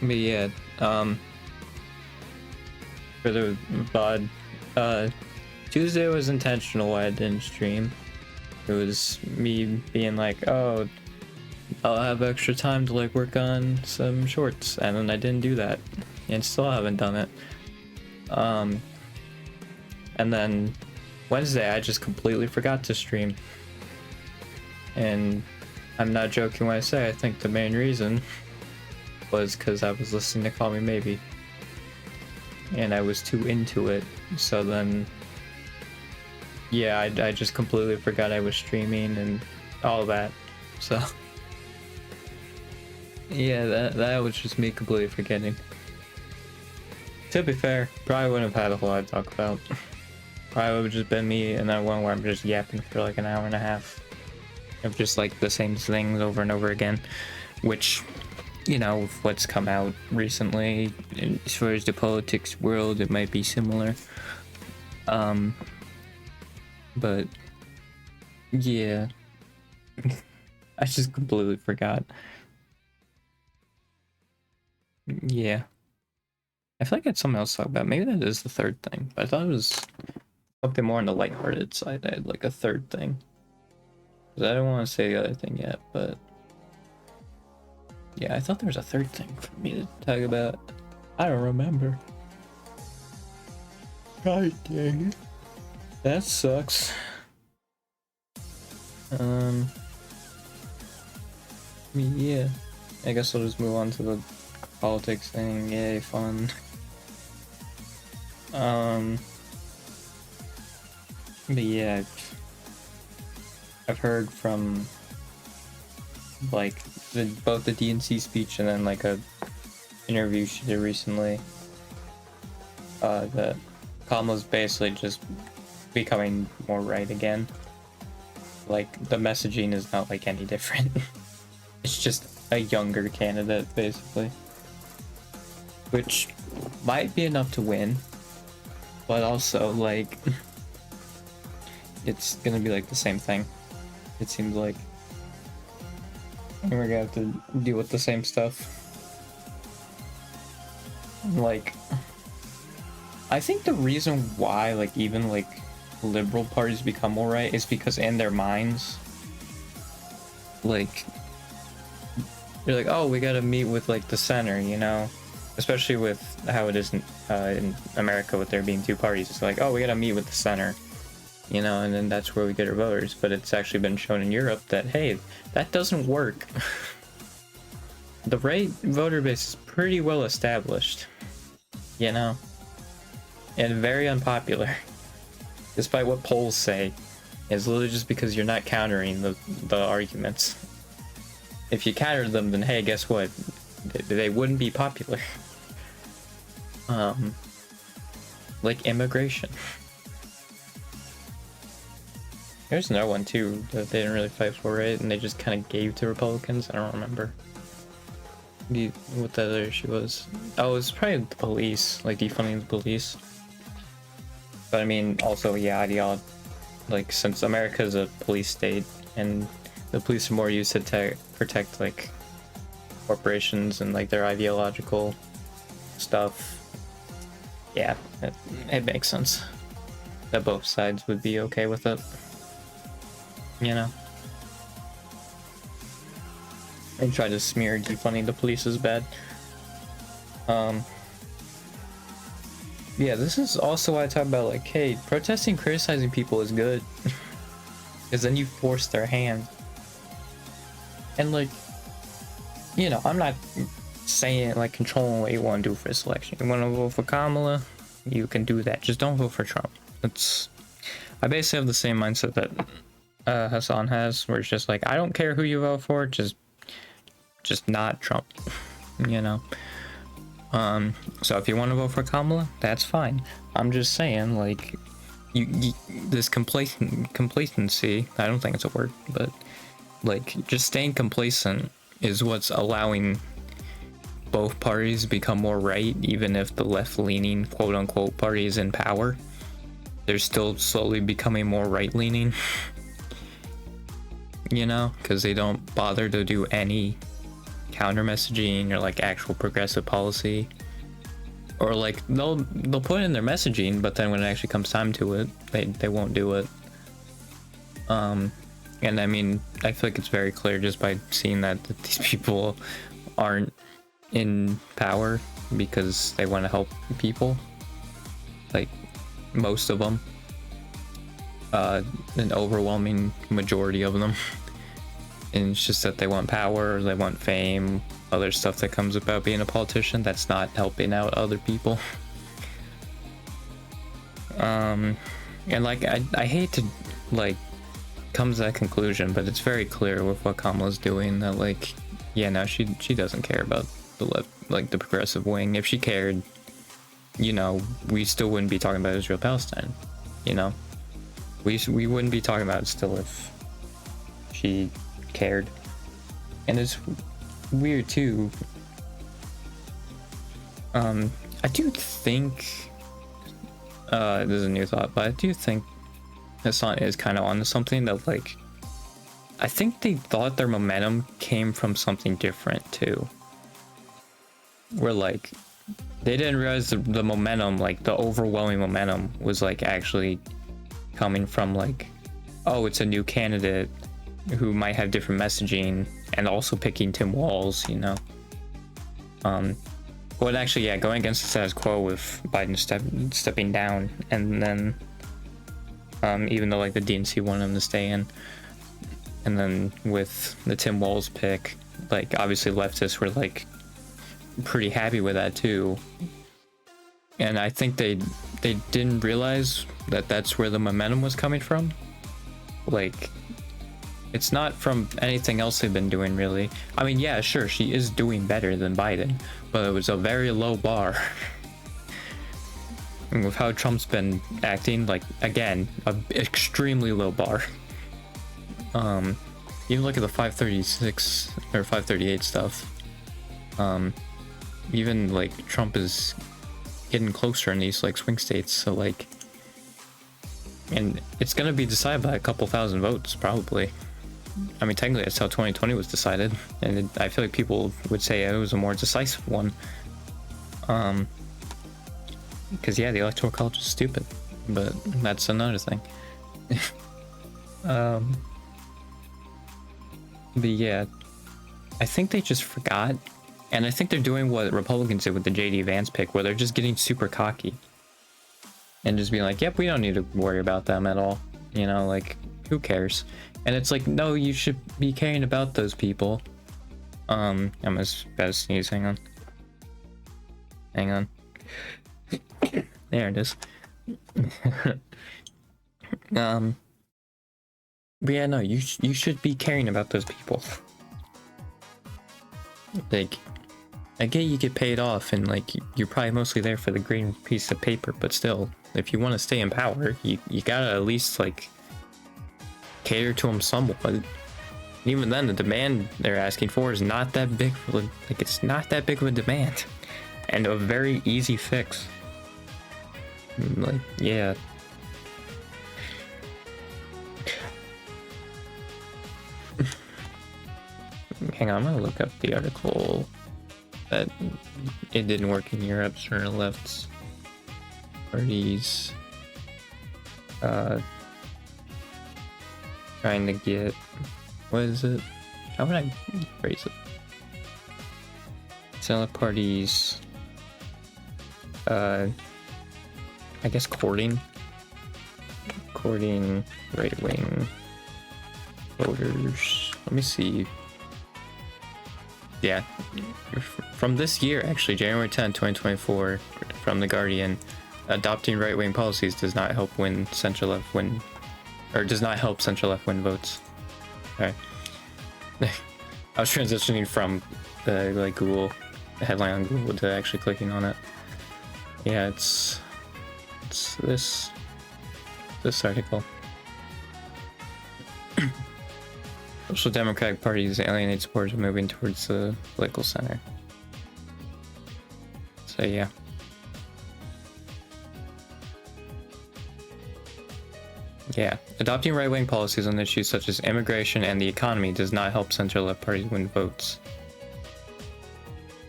But yeah, for the VOD, Tuesday was intentional why I didn't stream. It was me being like, oh, I'll have extra time to like work on some shorts, and then I didn't do that, and still haven't done it. And then Wednesday I just completely forgot to stream, and I'm not joking when I say I think the main reason was because I was listening to Call Me Maybe, and I was too into it. So then, yeah, I just completely forgot I was streaming and all that. So yeah, that was just me completely forgetting. To be fair, probably wouldn't have had a whole lot to talk about. Probably would have just been me and that one where I'm just yapping for like an hour and a half of just like the same things over and over again, which, you know, with what's come out recently as far as the politics world, it might be similar. But yeah, I just completely forgot. Yeah, I feel like I had something else to talk about. Maybe that is the third thing, but I thought it was something more on the lighthearted side. I had like a third thing. I don't want to say the other thing yet, but yeah, I thought there was a third thing for me to talk about. I don't remember. God dang it. That sucks. Yeah. I guess I'll just move on to the politics thing. Yay, fun. But yeah, I've heard from like both the DNC speech and then like a interview she did recently, that Kamala's basically just becoming more right again. Like the messaging is not like any different. It's just a younger candidate basically, which might be enough to win, but also like it's gonna be like the same thing, it seems like, and we're gonna have to deal with the same stuff. Like, I think the reason why like even like liberal parties become more right is because in their minds, like, they're like, oh, we gotta meet with like the center, you know, especially with how it is in America with there being two parties. It's like, oh, we gotta meet with the center, you know, and then that's where we get our voters. But it's actually been shown in Europe that, hey, that doesn't work. The right voter base is pretty well established, you know, and very unpopular, despite what polls say. It's literally just because you're not countering the arguments. If you countered them, then hey, guess what? They wouldn't be popular. Like immigration. There's another one too that they didn't really fight for, right? And they just kind of gave to Republicans. I don't remember what the other issue was. Oh, it was probably the police, like defunding the police. But I mean, also, yeah, like, since America is a police state and the police are more used to protect like corporations and like their ideological stuff, yeah, it makes sense that both sides would be okay with it, you know. They try to smear defunding the police as bad. Yeah, this is also why I talk about like, hey, protesting, criticizing people is good, because then you force their hand. And like, you know, I'm not saying like controlling what you want to do for this election. You want to vote for Kamala, you can do that. Just don't vote for Trump. I basically have the same mindset that Hassan has, where it's just like, I don't care who you vote for, just not Trump, you know. So if you want to vote for Kamala, that's fine. I'm just saying, like, you this complacency, I don't think it's a word, but like just staying complacent is what's allowing both parties become more right. Even if the left-leaning quote-unquote party is in power, they're still slowly becoming more right-leaning, you know, because they don't bother to do any counter messaging or like actual progressive policy, or like they'll put in their messaging, but then when it actually comes time to it, they won't do it. And I mean, I feel like it's very clear just by seeing that these people aren't in power because they want to help people, like most of them, an overwhelming majority of them. And it's just that they want power, they want fame, other stuff that comes about being a politician that's not helping out other people. And like I hate to like come to that conclusion, but it's very clear with what Kamala's doing that like, yeah, no, she doesn't care about the left, like the progressive wing. If she cared, you know, we still wouldn't be talking about Israel Palestine, you know. We wouldn't be talking about it still if she cared. And it's weird too. I do think this is a new thought, but I do think Hassan is kind of onto something that like I think they thought their momentum came from something different too. Where like they didn't realize the momentum, like the overwhelming momentum was like actually coming from like, oh, it's a new candidate who might have different messaging, and also picking Tim Walz, you know. But actually, yeah, going against the status quo with Biden stepping down, and then even though like the DNC wanted him to stay in, and then with the Tim Walz pick, like obviously leftists were like pretty happy with that too. And I think they didn't realize that that's where the momentum was coming from. Like, it's not from anything else they've been doing, really. I mean, yeah, sure, she is doing better than Biden, but it was a very low bar. And with how Trump's been acting, like, again, an extremely low bar. Even look at the 536 or 538 stuff. Even like Trump is getting closer in these like swing states, so like, and it's gonna be decided by a couple thousand votes probably. I mean, technically that's how 2020 was decided, and I feel like people would say it was a more decisive one. Because yeah, the electoral college is stupid, but that's another thing. But yeah, I think they just forgot, and I think they're doing what Republicans did with the JD Vance pick, where they're just getting super cocky and just being like, yep, we don't need to worry about them at all, you know, like, who cares? And it's like, no, you should be caring about those people. I'm as bad as sneeze. Hang on. There it is. But yeah, no, you should be caring about those people. Like, I get you get paid off, and like you're probably mostly there for the green piece of paper, but still, if you want to stay in power, you gotta at least like cater to them somewhat. Even then, the demand they're asking for is not that big. Like, it's not that big of a demand, and a very easy fix. Like, yeah. Hang on, I'm gonna look up the article that it didn't work in Europe. Center left parties trying to get, what is it? How would I phrase it? Center left parties, I guess courting right-wing voters. Let me see. Yeah, from this year, actually, January 10, 2024, from The Guardian, adopting right-wing policies does not help central-left win votes. Alright. I was transitioning from the like Google headline on Google to actually clicking on it. Yeah, it's this article. Social Democratic Parties alienate supporters moving towards the political center. So yeah. Yeah, adopting right-wing policies on issues such as immigration and the economy does not help center-left parties win votes.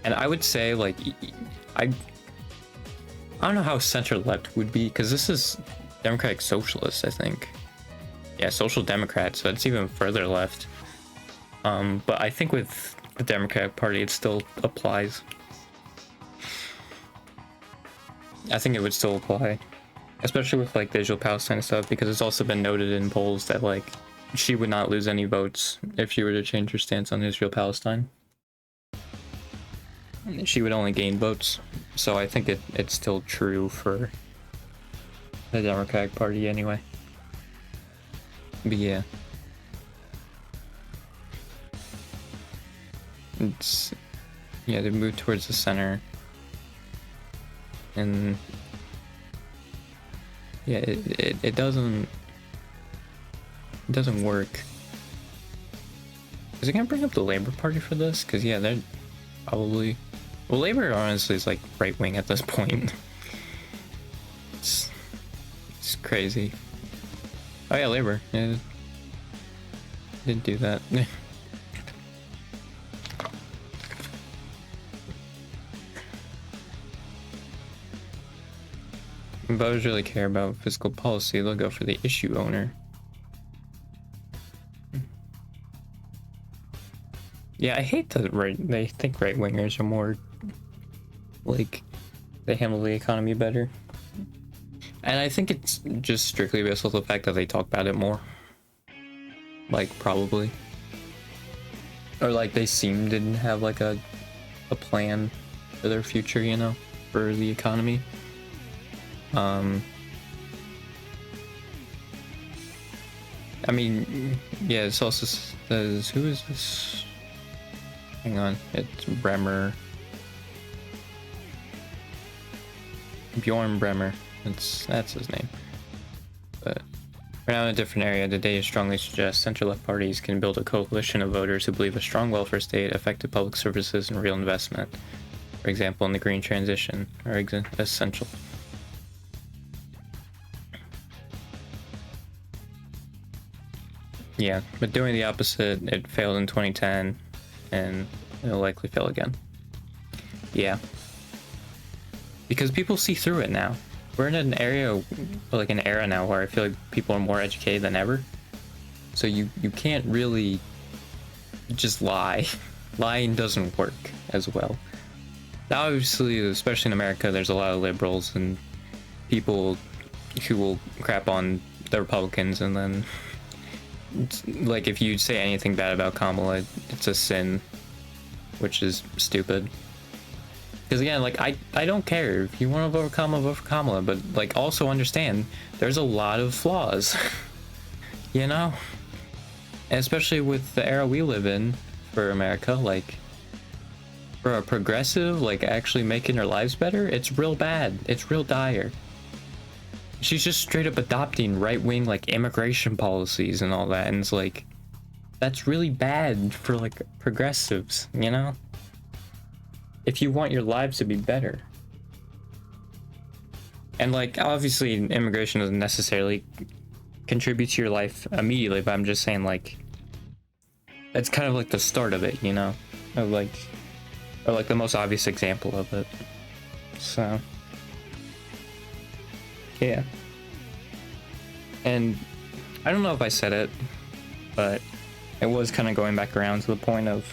And I would say, like, I don't know how center left would be, because this is Democratic Socialist, I think. Yeah, Social Democrat, so it's even further left. But I think with the Democratic Party, it still applies. I think it would still apply, especially with like the Israel Palestine stuff, because it's also been noted in polls that like she would not lose any votes if she were to change her stance on Israel Palestine. She would only gain votes, so I think it's still true for the Democratic Party anyway. But yeah, it's they move towards the center, and yeah, it doesn't work. Is it gonna bring up the Labor Party for this? Because yeah, they're probably, well, Labor honestly is like right wing at this point. It's crazy. Oh yeah, Labor. Yeah, didn't do that. If voters really care about fiscal policy, they'll go for the issue owner. Yeah, I hate that they think right wingers are more like they handle the economy better. And I think it's just strictly based off the fact that they talk about it more. Like, probably. Or like they seem to have like a plan for their future, you know, for the economy. I mean, yeah, it also says, who is this? Hang on, it's Bremer. Bjorn Bremer. That's his name. But we're now in a different area. The data strongly suggests center-left parties can build a coalition of voters who believe a strong welfare state, effective public services, and real investment, for example, in the green transition, are essential. Yeah, but doing the opposite, it failed in 2010, and it'll likely fail again. Yeah. Because people see through it now. We're in an area, like an era now, where I feel like people are more educated than ever. So you can't really just lie. Lying doesn't work as well. Now, obviously, especially in America, there's a lot of liberals and people who will crap on the Republicans, and then like if you say anything bad about Kamala, it's a sin, which is stupid. Because again, like I don't care if you want to vote for Kamala, but like also understand there's a lot of flaws, you know, and especially with the era we live in for America, like for a progressive, like actually making their lives better, it's real bad. It's real dire. She's just straight up adopting right-wing like immigration policies and all that, and it's like that's really bad for like progressives, you know, if you want your lives to be better. And like obviously immigration doesn't necessarily contribute to your life immediately, but I'm just saying like that's kind of like the start of it, you know, or like the most obvious example of it. So yeah. And I don't know if I said it, but it was kind of going back around to the point of,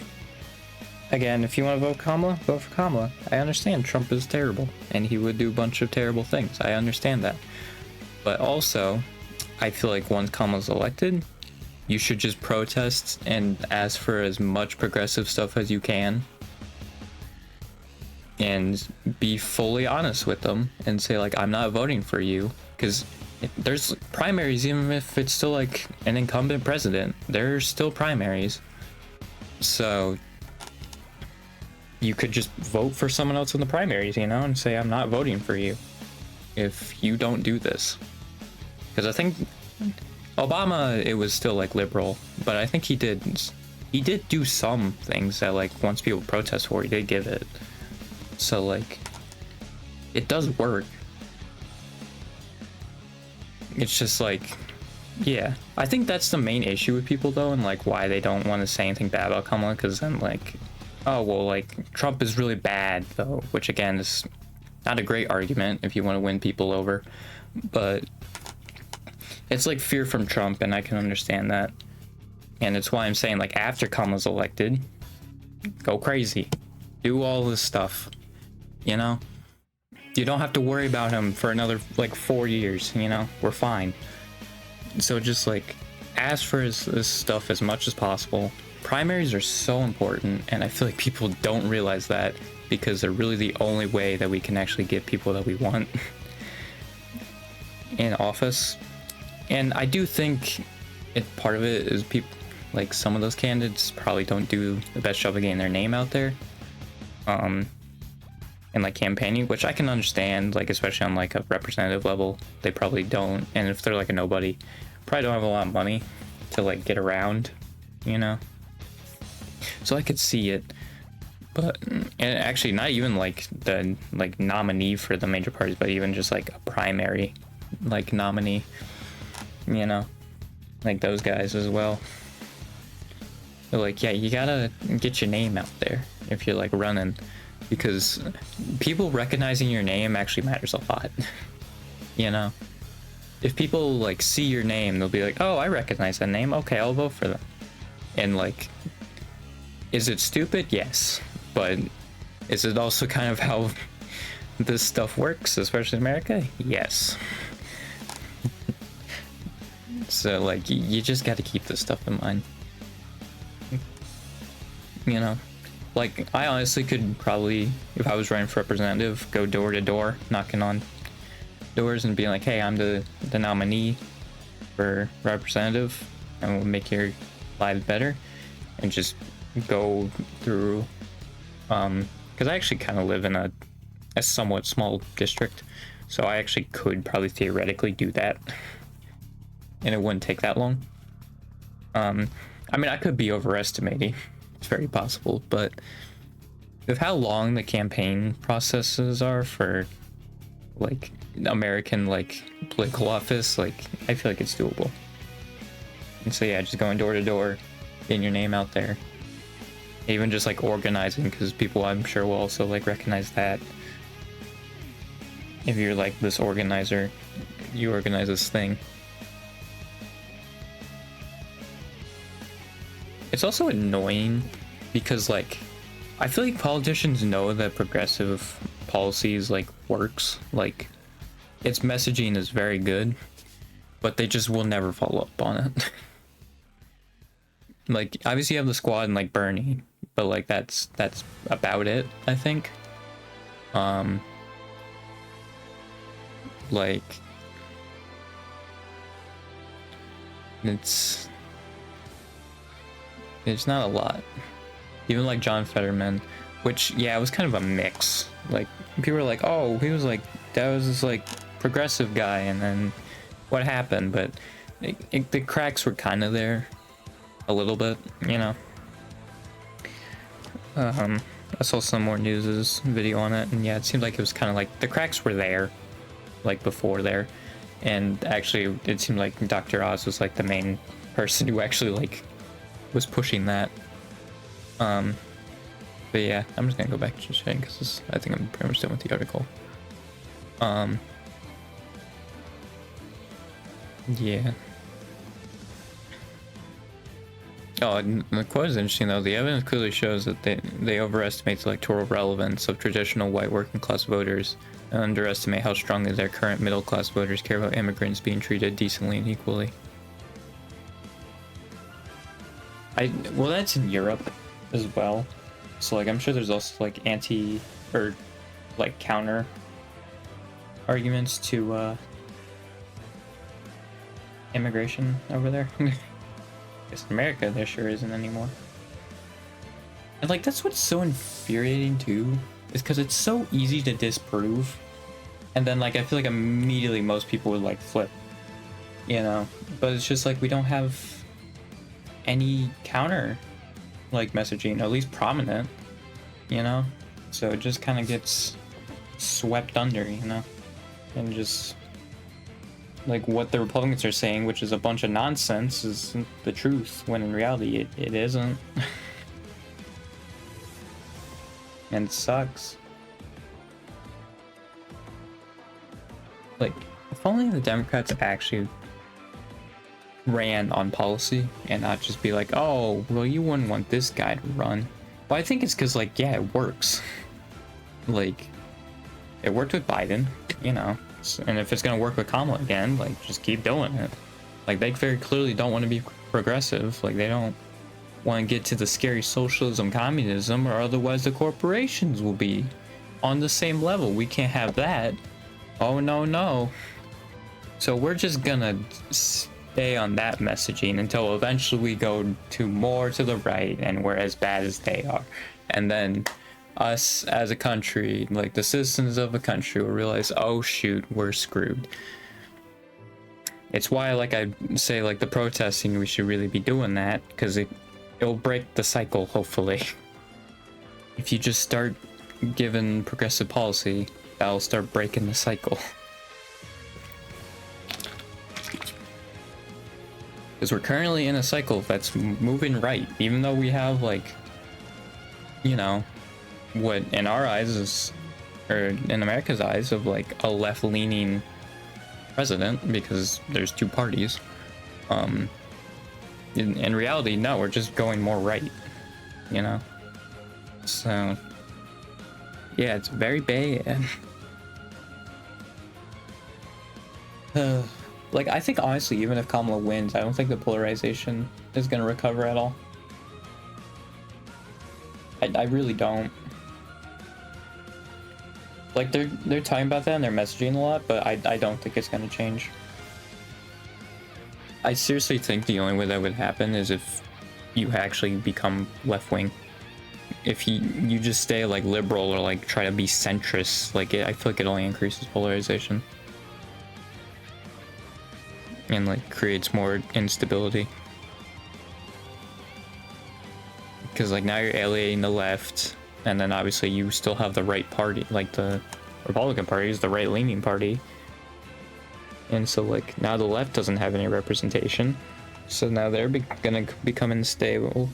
again, if you want to vote Kamala, vote for Kamala. I understand Trump is terrible, and he would do a bunch of terrible things. I understand that. But also, I feel like once Kamala's elected, you should just protest and ask for as much progressive stuff as you can, and be fully honest with them and say like, I'm not voting for you, because there's primaries. Even if it's still like an incumbent president, there's still primaries, so you could just vote for someone else in the primaries, you know, and say, I'm not voting for you if you don't do this. Because I think Obama, it was still like liberal, but I think he did do some things that like once people protest for, he did give it. So like it does work. It's just like, yeah, I think that's the main issue with people though, and like why they don't want to say anything bad about Kamala, because then like oh, well, like, Trump is really bad, though, which, again, is not a great argument if you want to win people over, but it's like fear from Trump, and I can understand that. And it's why I'm saying, like, after Kamala's elected, go crazy. Do all this stuff, you know? You don't have to worry about him for another, like, 4 years, you know? We're fine. So just, like, ask for his stuff as much as possible. Primaries are so important, and I feel like people don't realize that because they're really the only way that we can actually get people that we want in office. And I do think part of it is people, like, some of those candidates probably don't do the best job of getting their name out there. And like campaigning, which I can understand, like, especially on like a representative level, they probably don't. And if they're like a nobody, probably don't have a lot of money to like get around, you know? So I could see it. But, and actually not even like the like nominee for the major parties, but even just like a primary like nominee, you know, like those guys as well. They're like, yeah, you gotta get your name out there if you're like running, because people recognizing your name actually matters a lot. You know, if people like see your name, they'll be like, oh, I recognize that name, okay, I'll vote for them. And like, is it stupid? Yes, but is it also kind of how this stuff works, especially in America? Yes. So like, you just got to keep this stuff in mind, you know? Like, I honestly could probably, if I was running for representative, go door to door, knocking on doors and being like, hey, I'm the nominee for representative, and we'll make your lives better. And just go through, because I actually kind of live in a somewhat small district, so I actually could probably theoretically do that, and it wouldn't take that long. I mean, I could be overestimating. It's very possible, but with how long the campaign processes are for like American like political office, like I feel like it's doable. And so yeah, just going door to door, getting your name out there, even just like organizing, because people I'm sure will also like recognize that. If you're like this organizer, you organize this thing. It's also annoying because like I feel like politicians know that progressive policies like works, like its messaging is very good, but they just will never follow up on it. Like obviously you have the squad and like Bernie, but like that's about it, I think. Like it's not a lot. Even like John Fetterman, which yeah, it was kind of a mix. Like people were like, oh, he was like, that was this like progressive guy, and then what happened? But the cracks were kind of there a little bit, you know. I saw some more news video on it, and yeah, it seemed like it was kind of like the cracks were there, like before there, and actually it seemed like Dr. Oz was like the main person who actually like was pushing that. But yeah, I'm just gonna go back to chatting because I think I'm pretty much done with the article. Yeah. Oh, and the quote is interesting though. The evidence clearly shows that they overestimate the electoral relevance of traditional white working class voters and underestimate how strongly their current middle class voters care about immigrants being treated decently and equally. Well, that's in Europe as well. So like I'm sure there's also like anti or like counter arguments to immigration over there. I guess in America there sure isn't anymore. And like that's what's so infuriating too, is because it's so easy to disprove, and then like I feel like immediately most people would like flip, you know. But it's just like we don't have any counter like messaging, or at least prominent, you know. So it just kind of gets swept under, you know, and just like what the Republicans are saying, which is a bunch of nonsense, is the truth, when in reality it isn't. and it sucks. Like, if only the Democrats actually ran on policy and not just be like, oh, well, you wouldn't want this guy to run. Well, I think it's because, like, yeah, it works. Like, it worked with Biden, you know, and if it's gonna work with Kamala again, like, just keep doing it. Like, they very clearly don't want to be progressive. Like, they don't want to get to the scary socialism, communism, or otherwise the corporations will be on the same level. We can't have that. Oh, no, no. So we're just gonna stay on that messaging until eventually we go to more to the right and we're as bad as they are. And then us as a country, like the citizens of a country, will realize, oh shoot, we're screwed. It's why, like I say, like the protesting, we should really be doing that, because it'll break the cycle, hopefully. If you just start giving progressive policy, that'll start breaking the cycle. Because we're currently in a cycle that's moving right, even though we have, like, you know, what in our eyes is, or in America's eyes, of like a left-leaning president, because there's two parties. In reality, no, we're just going more right, you know? So, yeah, it's very bad. Like, I think honestly, even if Kamala wins, I don't think the polarization is gonna recover at all. I really don't. Like, they're talking about that and they're messaging a lot, but I don't think it's gonna change. I seriously think the only way that would happen is if you actually become left-wing. If you just stay like liberal or like try to be centrist, like I feel like it only increases polarization and like creates more instability. Because like now you're alienating the left, and then obviously you still have the right party, like the Republican Party is the right-leaning party, and so like now the left doesn't have any representation, so now they're gonna become unstable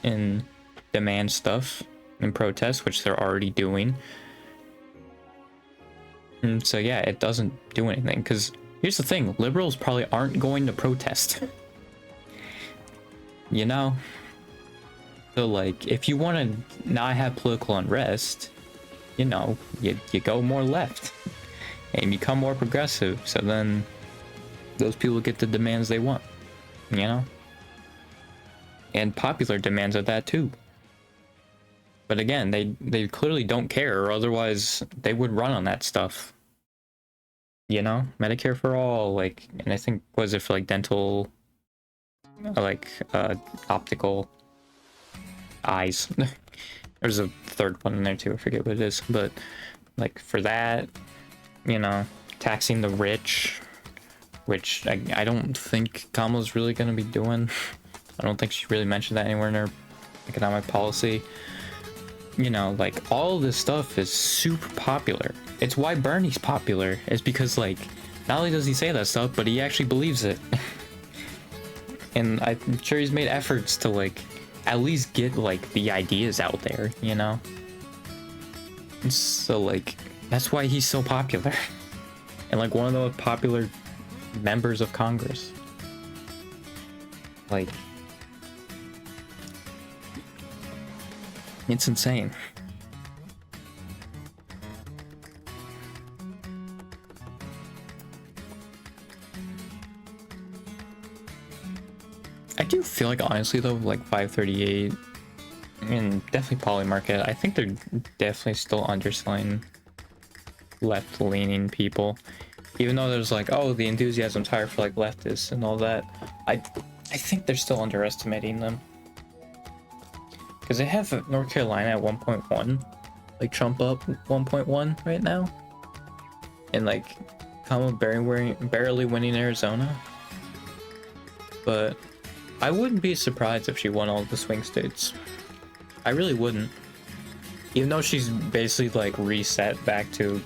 and demand stuff and protest, which they're already doing. And so yeah, it doesn't do anything, because here's the thing, liberals probably aren't going to protest. You know? So like, if you want to not have political unrest, you know, you go more left and become more progressive, so then those people get the demands they want, you know? And popular demands at that too. But again, they clearly don't care, or otherwise they would run on that stuff. You know, Medicare for all, like, and I think, was it for like dental, like optical eyes? There's a third one in there too, I forget what it is, but like for that, you know, taxing the rich, which I don't think Kamala's really gonna be doing. I don't think she really mentioned that anywhere in her economic policy. You know, like, all this stuff is super popular. It's why Bernie's popular, is because, like, not only does he say that stuff, but he actually believes it. And I'm sure he's made efforts to, like, at least get, like, the ideas out there, you know? So, like, that's why he's so popular. And, like, one of the most popular members of Congress. Like, it's insane. I do feel like, honestly though, like 538 and definitely Polymarket, I think they're definitely still underselling left-leaning people. Even though there's like, oh, the enthusiasm's higher for like leftists and all that, I think they're still underestimating them. Because they have North Carolina at 1.1, like Trump up 1.1 right now, and like Kamala barely winning Arizona. But I wouldn't be surprised if she won all the swing states. I really wouldn't. Even though she's basically like reset back to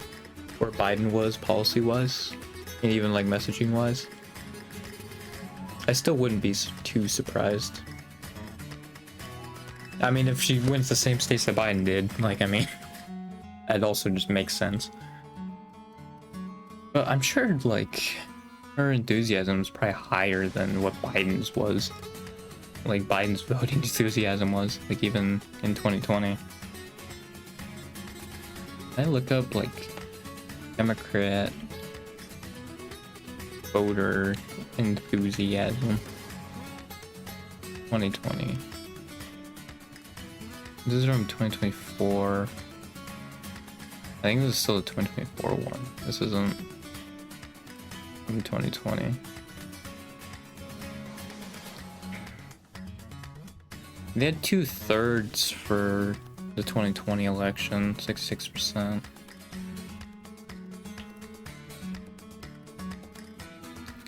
where Biden was policy-wise, and even like messaging-wise, I still wouldn't be too surprised. I mean, if she wins the same states that Biden did, like, I mean, that also just makes sense. But I'm sure, like, her enthusiasm is probably higher than what Biden's was. Like, Biden's voting enthusiasm was, like, even in 2020. I look up, like, Democrat voter enthusiasm 2020. This is from 2024. I think this is still the 2024 one. This isn't from 2020. They had 2/3 for the 2020 election, 66%.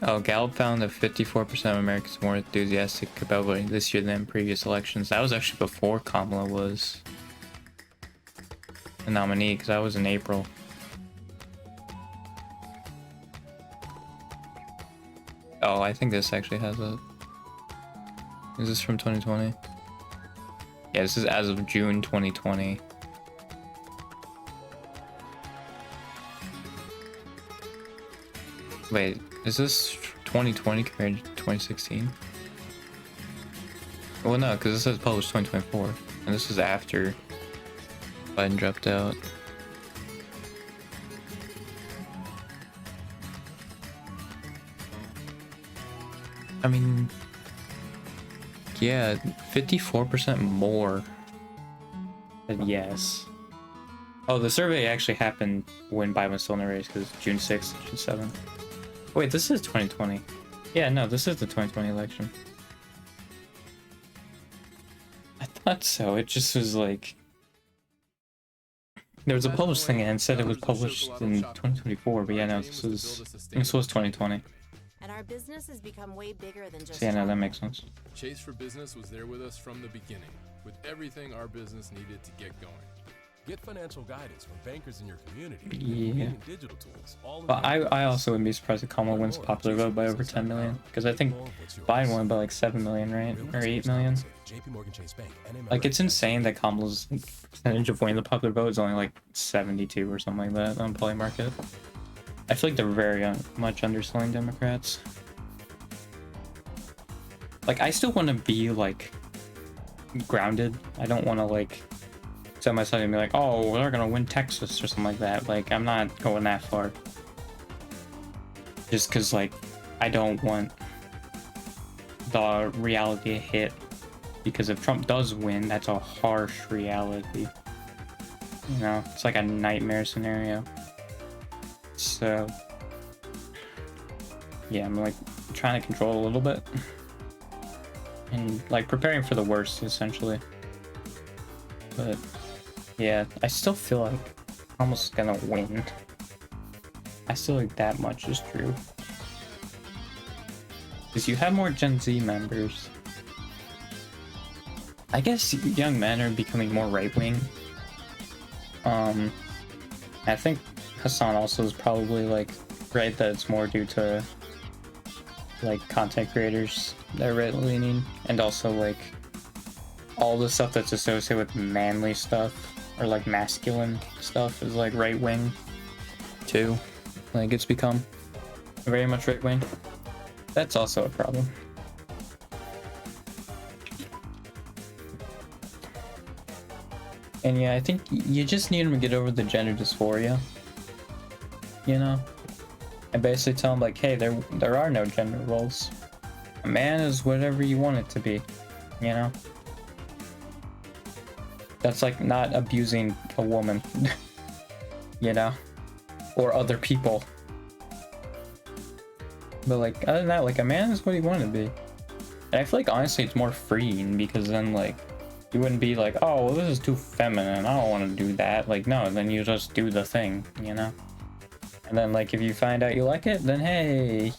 Oh, Gallup found that 54% of Americans were more enthusiastic about voting this year than previous elections. That was actually before Kamala was the nominee, because that was in April. Oh, I think this actually has a... Is this from 2020? Yeah, this is as of June 2020. Wait, is this 2020 compared to 2016? Well, no, because this says published 2024, and this is after Biden dropped out. I mean, yeah, 54% more. Yes. Oh, the survey actually happened when Biden was still in the race, because June 6th, June 7th. Wait, this is 2020. Yeah, no, this is the 2020 election. I thought so. It just was like... There was a published thing and it said it was published in 2024, but yeah, no, this was 2020. And our business has become way bigger than just... So yeah, no, that makes sense. Chase for Business was there with us from the beginning, with everything our business needed to get going. Get financial guidance from bankers in your community. Yeah. Digital tools, all But I also wouldn't be surprised if Kamala wins the popular vote by over 10 million. Because I think Biden won by like 7 million, right? Or 8 million. Like, it's insane that Kamala's percentage of winning the popular vote is only like 72 or something like that on Polymarket. I feel like they're very much underselling Democrats. Like, I still want to be like grounded. I don't want to like set myself and be like, oh, they're gonna win Texas or something like that. Like, I'm not going that far. Just because, like, I don't want the reality to hit. Because if Trump does win, that's a harsh reality. You know, it's like a nightmare scenario. So, yeah, I'm like trying to control a little bit. And like preparing for the worst, essentially. But yeah, I still feel like I'm almost gonna win. I still like that much is true. Because you have more Gen Z members. I guess young men are becoming more right-wing. I think Hassan also is probably like right that it's more due to like content creators that are right-leaning, and also like all the stuff that's associated with manly stuff or like masculine stuff is like right-wing too. Like, it's become very much right-wing. That's also a problem. And yeah, I think you just need them to get over the gender dysphoria. You know? And basically tell them like, hey, there are no gender roles. A man is whatever you want it to be. You know? That's like not abusing a woman. You know? Or other people. But like, other than that, like, a man is what you want to be. And I feel like honestly it's more freeing, because then like you wouldn't be like, oh, well, this is too feminine, I don't want to do that. Like, no, then you just do the thing, you know? And then, like, if you find out you like it, then hey,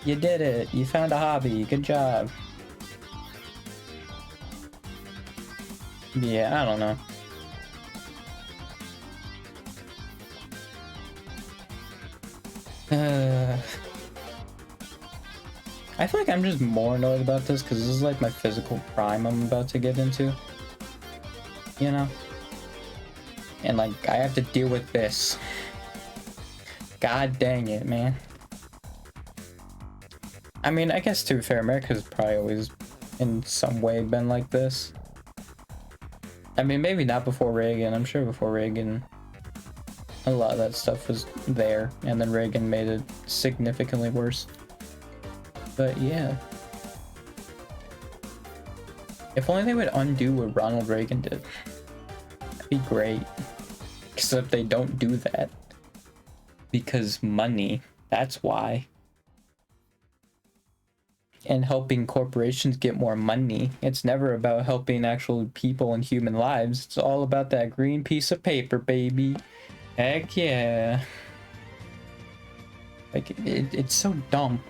you did it. You found a hobby. Good job. Yeah, I don't know. I feel like I'm just more annoyed about this because this is like my physical prime I'm about to get into. You know? And like, I have to deal with this. God dang it, man. I mean, I guess to be fair, America's probably always in some way been like this. I mean, maybe not before Reagan. I'm sure before Reagan, a lot of that stuff was there, and then Reagan made it significantly worse. But yeah. If only they would undo what Ronald Reagan did. That'd be great. Except they don't do that. Because money. That's why. And helping corporations get more money. It's never about helping actual people and human lives. It's all about that green piece of paper, baby. Heck yeah. Like, it's so dumb.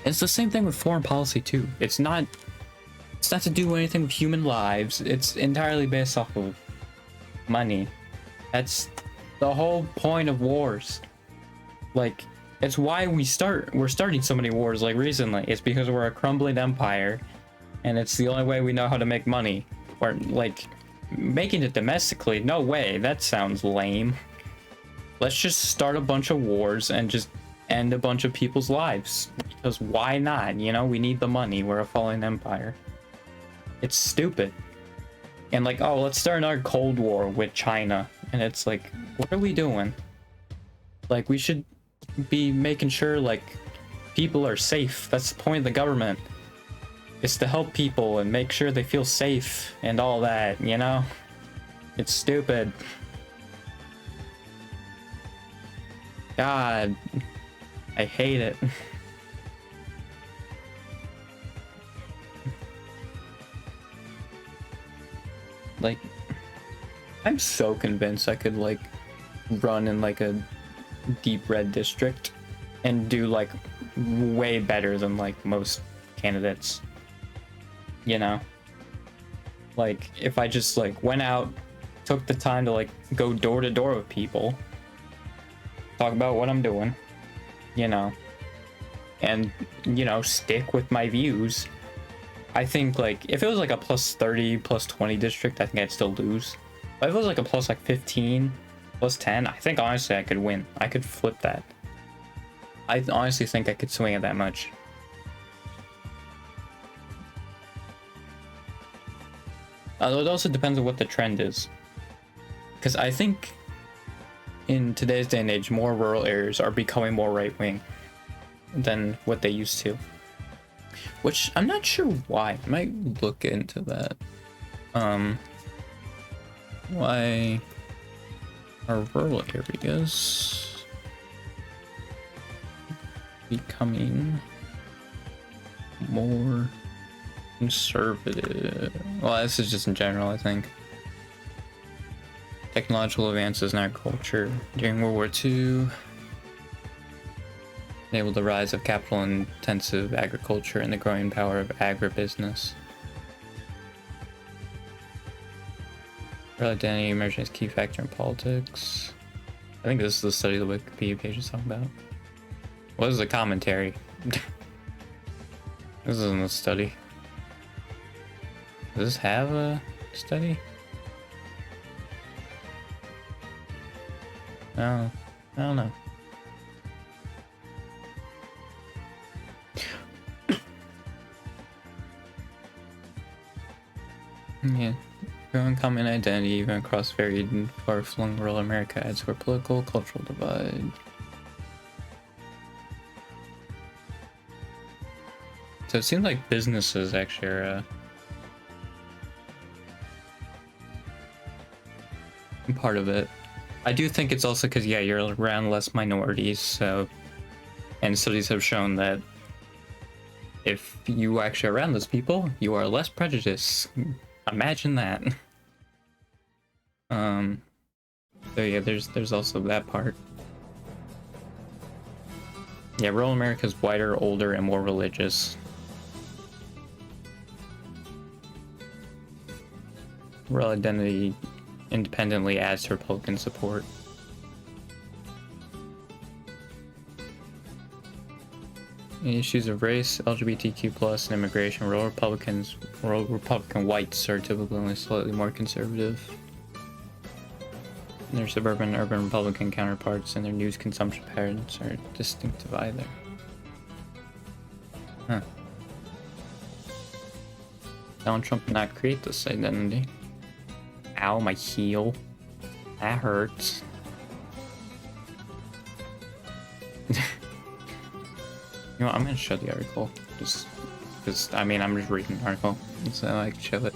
It's the same thing with foreign policy too. It's not to do anything with human lives. It's entirely based off of money. That's the whole point of wars. Like, it's why we're starting so many wars like recently. It's because we're a crumbling empire and it's the only way we know how to make money. Or like making it domestically, no way. That sounds lame. Let's just start a bunch of wars and just end a bunch of people's lives. Because why not? You know, we need the money. We're a falling empire. It's stupid. And like, oh, let's start another Cold War with China. And it's like, what are we doing? Like, we should be making sure like people are safe. That's the point of the government. It's to help people and make sure they feel safe and all that, you know? It's stupid. God, I hate it. Like, I'm so convinced I could like run in like a deep red district and do like way better than like most candidates, you know? Like, if I just like went out, took the time to like go door to door with people, talk about what I'm doing, you know, and, you know, stick with my views. I think like if it was like a plus 30, plus 20 district, I think I'd still lose. But if it was like a plus like 15, plus 10, I think honestly I could win. I could flip that. I honestly think I could swing it that much. Although it also depends on what the trend is. Because I think in today's day and age, more rural areas are becoming more right-wing than what they used to. Which I'm not sure why. I might look into that. Why are rural areas becoming more conservative? Well, this is just in general, I think. Technological advances in agriculture during World War II enabled the rise of capital-intensive agriculture and the growing power of agribusiness. Rural identity emerging as key factor in politics. I think this is the study the Wikipedia page is talking about. What is the commentary? This isn't a study. Does this have a study? No, I don't know. Yeah, growing common identity even across varied and far-flung rural America adds to our political, cultural divide. So it seems like businesses actually are part of it. I do think it's also because, yeah, you're around less minorities, so, and studies have shown that if you actually are around those people, you are less prejudiced. Imagine that. So yeah, there's also that part. Yeah, rural America is whiter, older, and more religious. Rural identity independently adds to Republican support. issues of race, LGBTQ plus, and immigration, rural Republican whites are typically only slightly more conservative. Their suburban and urban Republican counterparts and their news consumption patterns are distinctive either. Huh. Donald Trump did not create this identity. Ow, my heel. That hurts. You know what, I'm gonna show the article. Just because, I mean, I'm just reading the article. So I like show it.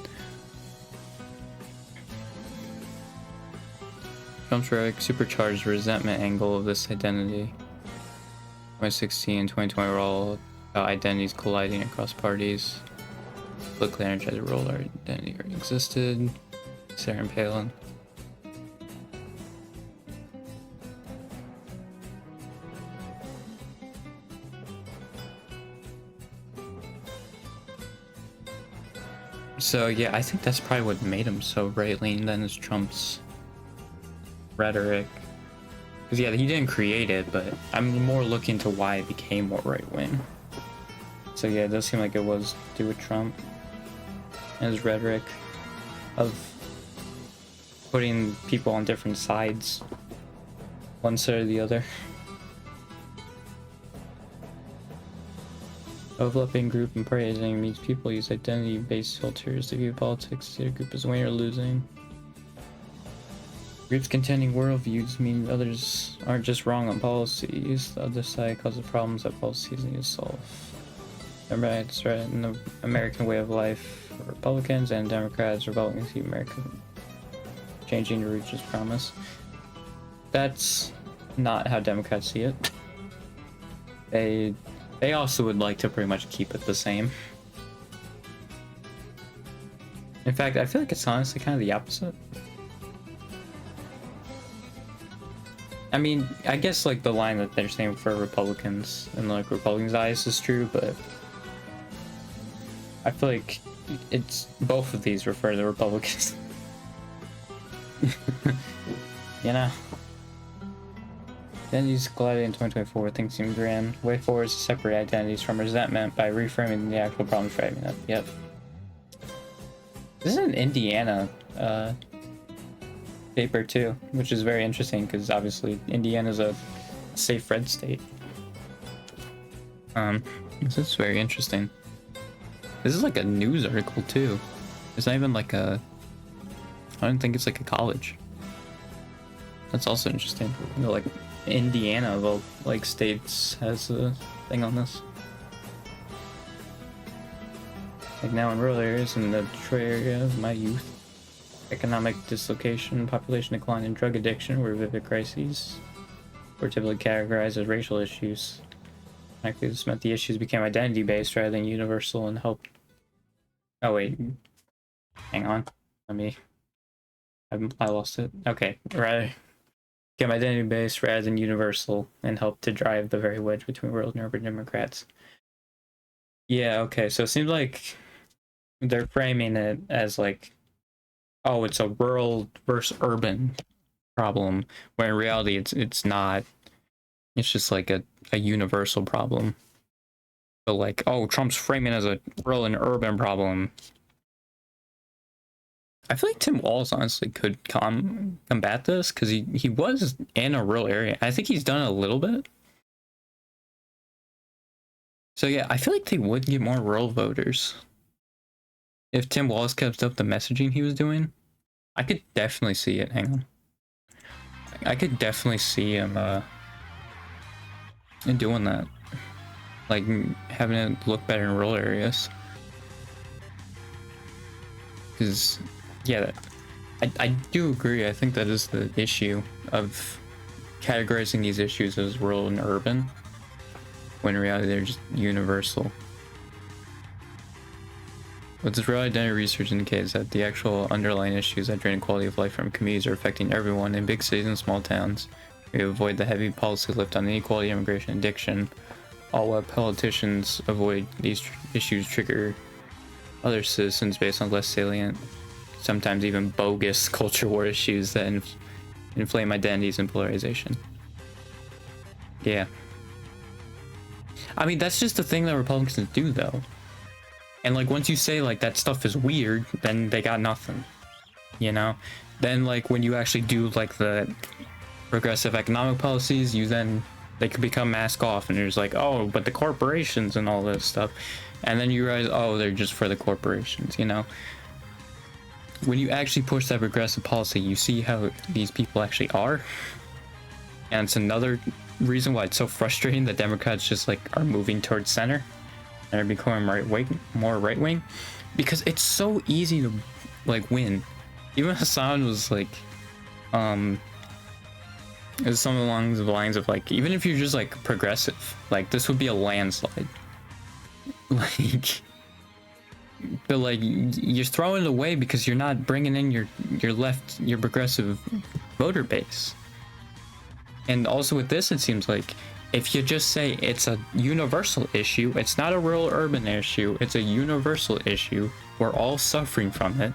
Trump's rhetoric supercharged resentment angle of this identity. 2016 and 2020 were all about identities colliding across parties. Politically energized role our identity already existed. Sarah Palin. So yeah, I think that's probably what made him so right-leaning then, is Trump's rhetoric. Because yeah, he didn't create it, but I'm more looking to why it became more right-wing. So yeah, it does seem like it was to do with Trump and his rhetoric of putting people on different sides, one side or the other. Overlapping group and party identity means people use identity-based filters to view politics, see a group as winning or losing. Groups contending worldviews mean others aren't just wrong on policies, the other side causes problems that policies need to solve. Remember, it's right in the American way of life for Republicans and Democrats. Republicans see America changing to reach its promise. That's not how Democrats see it. They also would like to pretty much keep it the same. In fact, I feel like it's honestly kind of the opposite. I mean, I guess like the line that they're saying for Republicans and like Republicans' eyes is true, but I feel like it's both of these refer to Republicans. You know? Identities collided in 2024, things seem grand. Way forward is to separate identities from resentment by reframing the actual problems driving them. Yep. This is an Indiana paper too, which is very interesting because obviously Indiana is a safe red state. This is very interesting. This is like a news article too. It's not even like a, I don't think it's like a college. That's also interesting. You know, like Indiana of all like states has a thing on this. Like now in rural areas in the Detroit area of my youth, economic dislocation, population decline, and drug addiction were vivid crises. Were typically categorized as racial issues. Actually, this meant the issues became identity-based rather than universal and helped. Oh wait, hang on. I lost it. Okay, right. Became identity-based rather than universal and helped to drive the very wedge between rural and urban Democrats. Yeah, okay, so it seems like they're framing it as like, oh, it's a rural versus urban problem, when in reality it's not. It's just like a universal problem. But like, oh, Trump's framing it as a rural and urban problem. I feel like Tim Walz honestly could combat this because he was in a rural area. I think he's done a little bit. So yeah, I feel like they would get more rural voters if Tim Walz kept up the messaging he was doing. I could definitely see it. Hang on. I could definitely see him doing that. Like having it look better in rural areas. Because yeah, I do agree. I think that is the issue of categorizing these issues as rural and urban, when in reality they're just universal. But this real identity research indicates that the actual underlying issues that drain quality of life from communities are affecting everyone in big cities and small towns. We avoid the heavy policy lift on inequality, immigration, addiction, all while politicians avoid these issues trigger other citizens based on less salient, sometimes even bogus culture war issues that inflame identities and polarization. Yeah. I mean, that's just the thing that Republicans do, though. And like, once you say like that stuff is weird, then they got nothing, you know? Then like when you actually do like the progressive economic policies, they could become mask off, and you're just like, oh, but the corporations and all this stuff. And then you realize, oh, they're just for the corporations, you know? When you actually push that progressive policy, you see how these people actually are. And it's another reason why it's so frustrating that Democrats just like are moving towards center and are becoming more right wing, because it's so easy to like win. Even Hassan was like, it was something along the lines of like, even if you're just like progressive, like this would be a landslide. Like, but like you're throwing it away because you're not bringing in your progressive voter base. And also with this, it seems like if you just say it's a universal issue, it's not a rural urban issue, it's a universal issue, we're all suffering from it,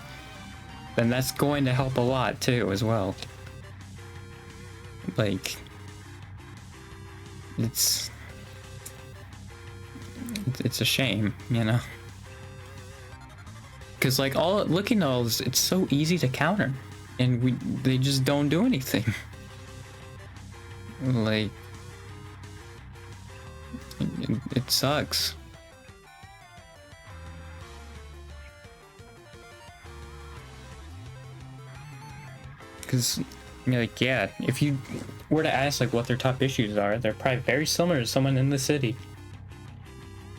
then that's going to help a lot too as well. Like, it's a shame, you know? Because like looking at all this, it's so easy to counter, and they just don't do anything. Like, it sucks. Because, like, yeah, if you were to ask like what their top issues are, they're probably very similar to someone in the city,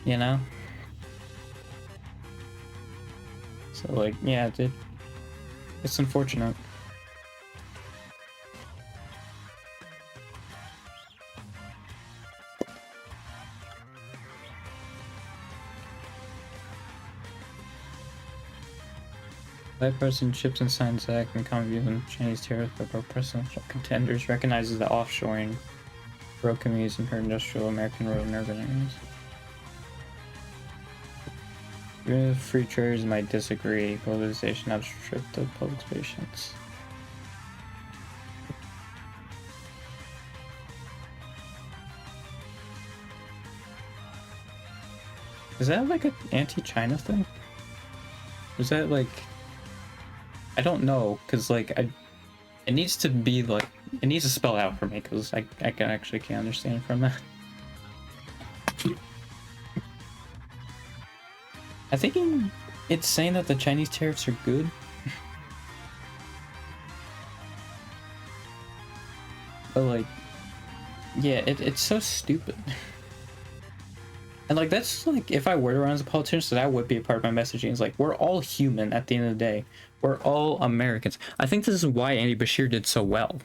you know? So like, yeah, it's unfortunate. Bipartisan Chips and Science Act and common views on Chinese tariffs by both presidential contenders recognizes the offshoring rural communities and her industrial American rural and urban areas. Even if free traders might disagree, globalization outstripped the public's patience. Is that like an anti-China thing? Is that like... I don't know, because like it needs to be like, it needs to spell out for me, because I can actually can't understand from that. I think it's saying that the Chinese tariffs are good. But like, yeah, it's so stupid. And like, that's like, if I were to run as a politician, so that would be a part of my messaging. It's like, we're all human at the end of the day. We're all Americans. I think this is why Andy Bashir did so well.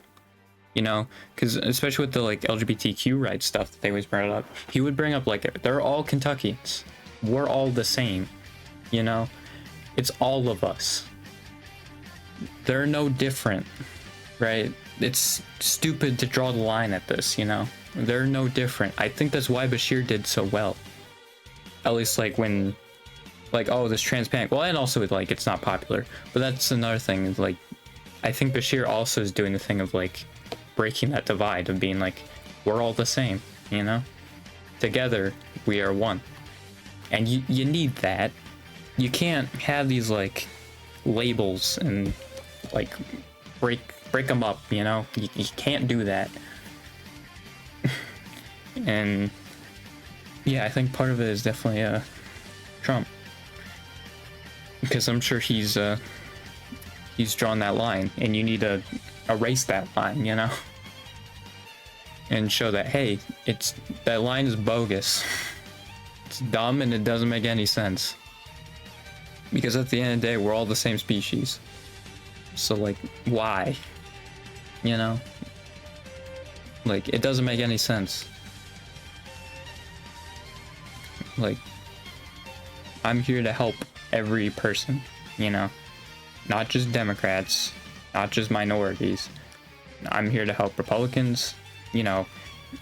You know, because especially with the like LGBTQ rights stuff that they always bring up, he would bring up like, they're all Kentuckians. We're all the same. You know, it's all of us. They're no different, right? It's stupid to draw the line at this, you know? They're no different. I think that's why Bashir did so well. At least like when, like, oh, this transparent, well, and also like it's not popular, but that's another thing. Like, I think Bashir also is doing the thing of like breaking that divide of being like, we're all the same, you know? Together, we are one. And you need that. You can't have these like labels and like break them up, you know? You can't do that. And yeah, I think part of it is definitely Trump, because I'm sure he's drawn that line, and you need to erase that line, you know, and show that, hey, that line is bogus. It's dumb and it doesn't make any sense, because at the end of the day, we're all the same species. So like, why? You know, like, it doesn't make any sense. Like, I'm here to help every person, you know, not just Democrats, not just minorities. I'm here to help Republicans, you know,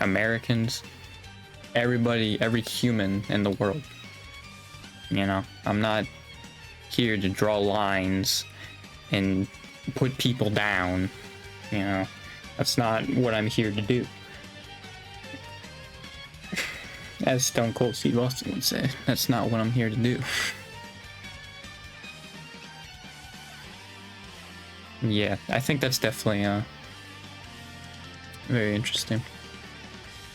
Americans, everybody, every human in the world. You know, I'm not here to draw lines and put people down, you know, that's not what I'm here to do. as Stone Cold Steve Austin would say, that's not what I'm here to do. Yeah, I think that's definitely very interesting.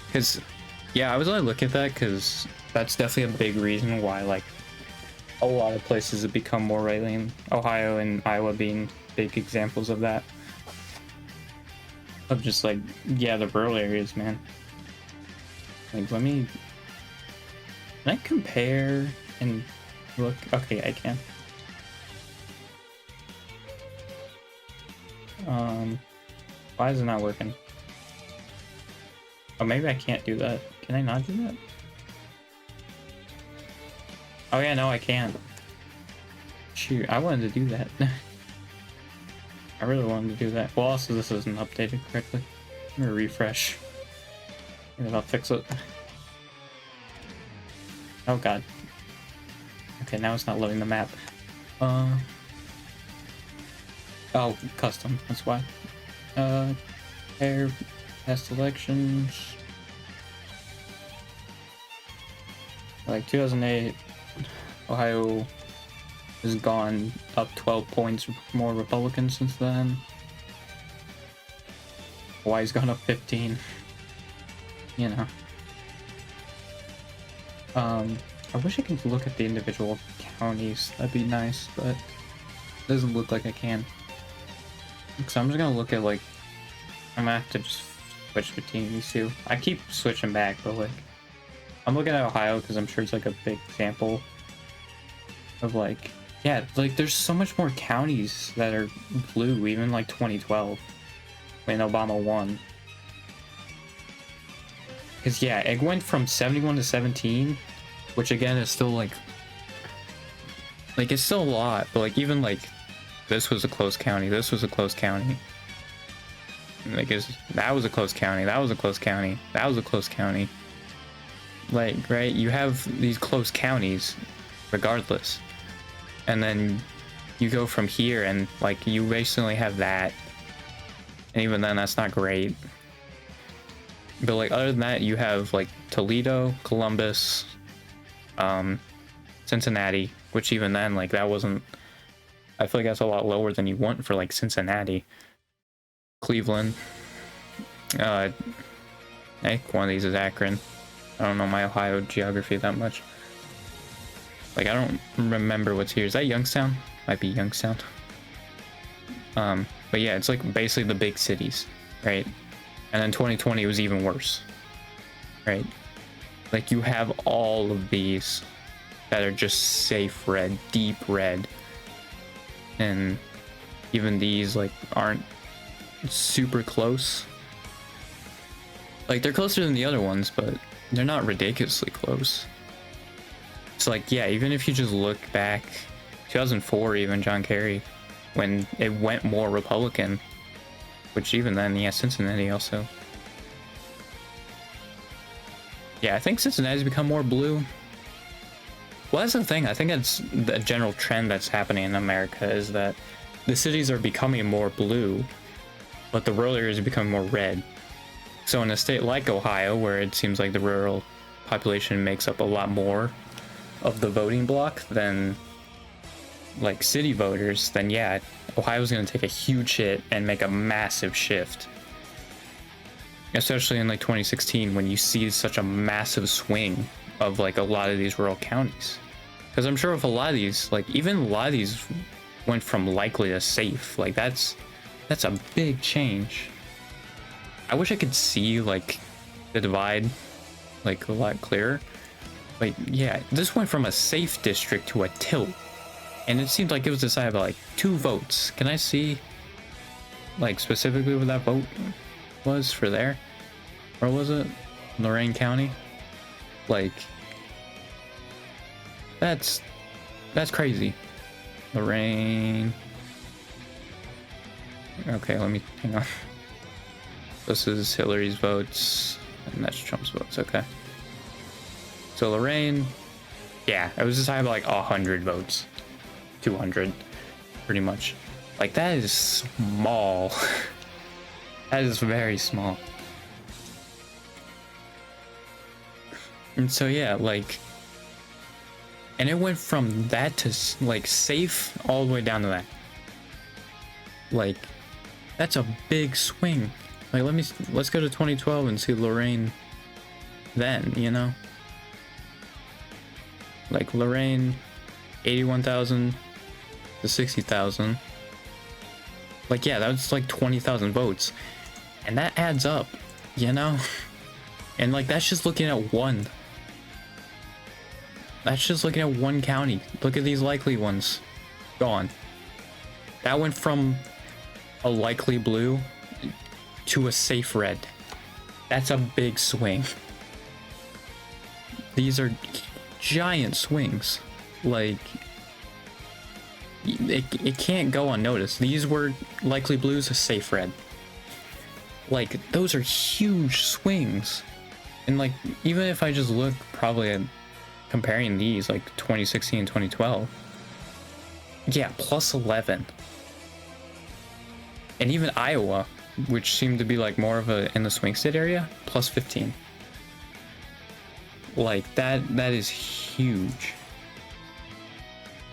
Because, yeah, I was only looking at that because that's definitely a big reason why, like, a lot of places have become more right-leaning. Ohio and Iowa being big examples of that. Of just, like, yeah, the rural areas, man. Like, let me... Can I compare and look? Okay, I can. Why is it not working? Oh, maybe I can't do that. Can I not do that? Oh yeah, no, I can't. Shoot, I wanted to do that. I really wanted to do that. Well, also this isn't updated correctly. I'm gonna refresh. Maybe I'll fix it. Oh god. Okay, now it's not loading the map. Oh, custom, that's why. Pair, past elections. Like 2008, Ohio has gone up 12 points more Republican since then. Hawaii's gone up 15. You know. I wish I could look at the individual counties. That'd be nice, but it doesn't look like I can. So I'm just gonna look at, like, I'm gonna have to just switch between these two. I keep switching back, but, like, I'm looking at Ohio because I'm sure it's, like, a big example of, like, yeah, like, there's so much more counties that are blue, even, like, 2012, when Obama won. Because, yeah, it went from 71 to 17, which, again, is still, like, it's still a lot, but, like, even, like, this was a close county, this was a close county. Like, that was a close county, that was a close county, that was a close county. Like, right, you have these close counties, regardless. And then you go from here, and, like, you basically have that. And even then, that's not great. But, like, other than that, you have, like, Toledo, Columbus, Cincinnati, which even then, like, that wasn't... I feel like that's a lot lower than you want for, like, Cincinnati. Cleveland. I think one of these is Akron. I don't know my Ohio geography that much. Like, I don't remember what's here. Is that Youngstown? Might be Youngstown. But yeah, it's, like, basically the big cities, right? And then 2020 was even worse, right? Like, you have all of these that are just safe red, deep red. And even these, like, aren't super close. Like, they're closer than the other ones, but they're not ridiculously close. So, like, yeah, even if you just look back, 2004, even John Kerry, when it went more Republican, which even then, yeah, Cincinnati also. Yeah, I think Cincinnati's become more blue. Well, that's the thing. I think that's the general trend that's happening in America, is that the cities are becoming more blue, but the rural areas are becoming more red. So in a state like Ohio, where it seems like the rural population makes up a lot more of the voting bloc than, like, city voters, then yeah, Ohio's going to take a huge hit and make a massive shift. Especially in, like, 2016, when you see such a massive swing of, like, a lot of these rural counties. Because I'm sure if a lot of these, like, even a lot of these went from likely to safe, like, that's a big change. I wish I could see, like, the divide, like, a lot clearer. Like, yeah, this went from a safe district to a tilt. And it seemed like it was decided by, like, 2 votes. Can I see, like, specifically what that vote was for there? Or was it Lorain County? Like, that's crazy. Lorain. Okay, let me hang on. This is Hillary's votes, and that's Trump's votes. Okay. So Lorain, yeah, it was decided by, like, 100 votes. 200, pretty much. Like, that is small. That is very small. And so yeah, like, and it went from that to like safe all the way down to that. Like, that's a big swing. Like, let's go to 2012 and see Lorraine then, you know? Like, Lorraine, 81,000 to 60,000. Like, yeah, that was like 20,000 votes. And that adds up, you know? And like, that's just looking at one. That's just looking at one county. Look at these likely ones. Gone. That went from a likely blue to a safe red. That's a big swing. These are giant swings. Like, it can't go unnoticed. These were likely blues, a safe red. Like, those are huge swings. And like, even if I just look probably at comparing these, like 2016 and 2012, yeah, plus 11. And even Iowa, which seemed to be like more of a in the swing state area, plus 15. Like, that is huge.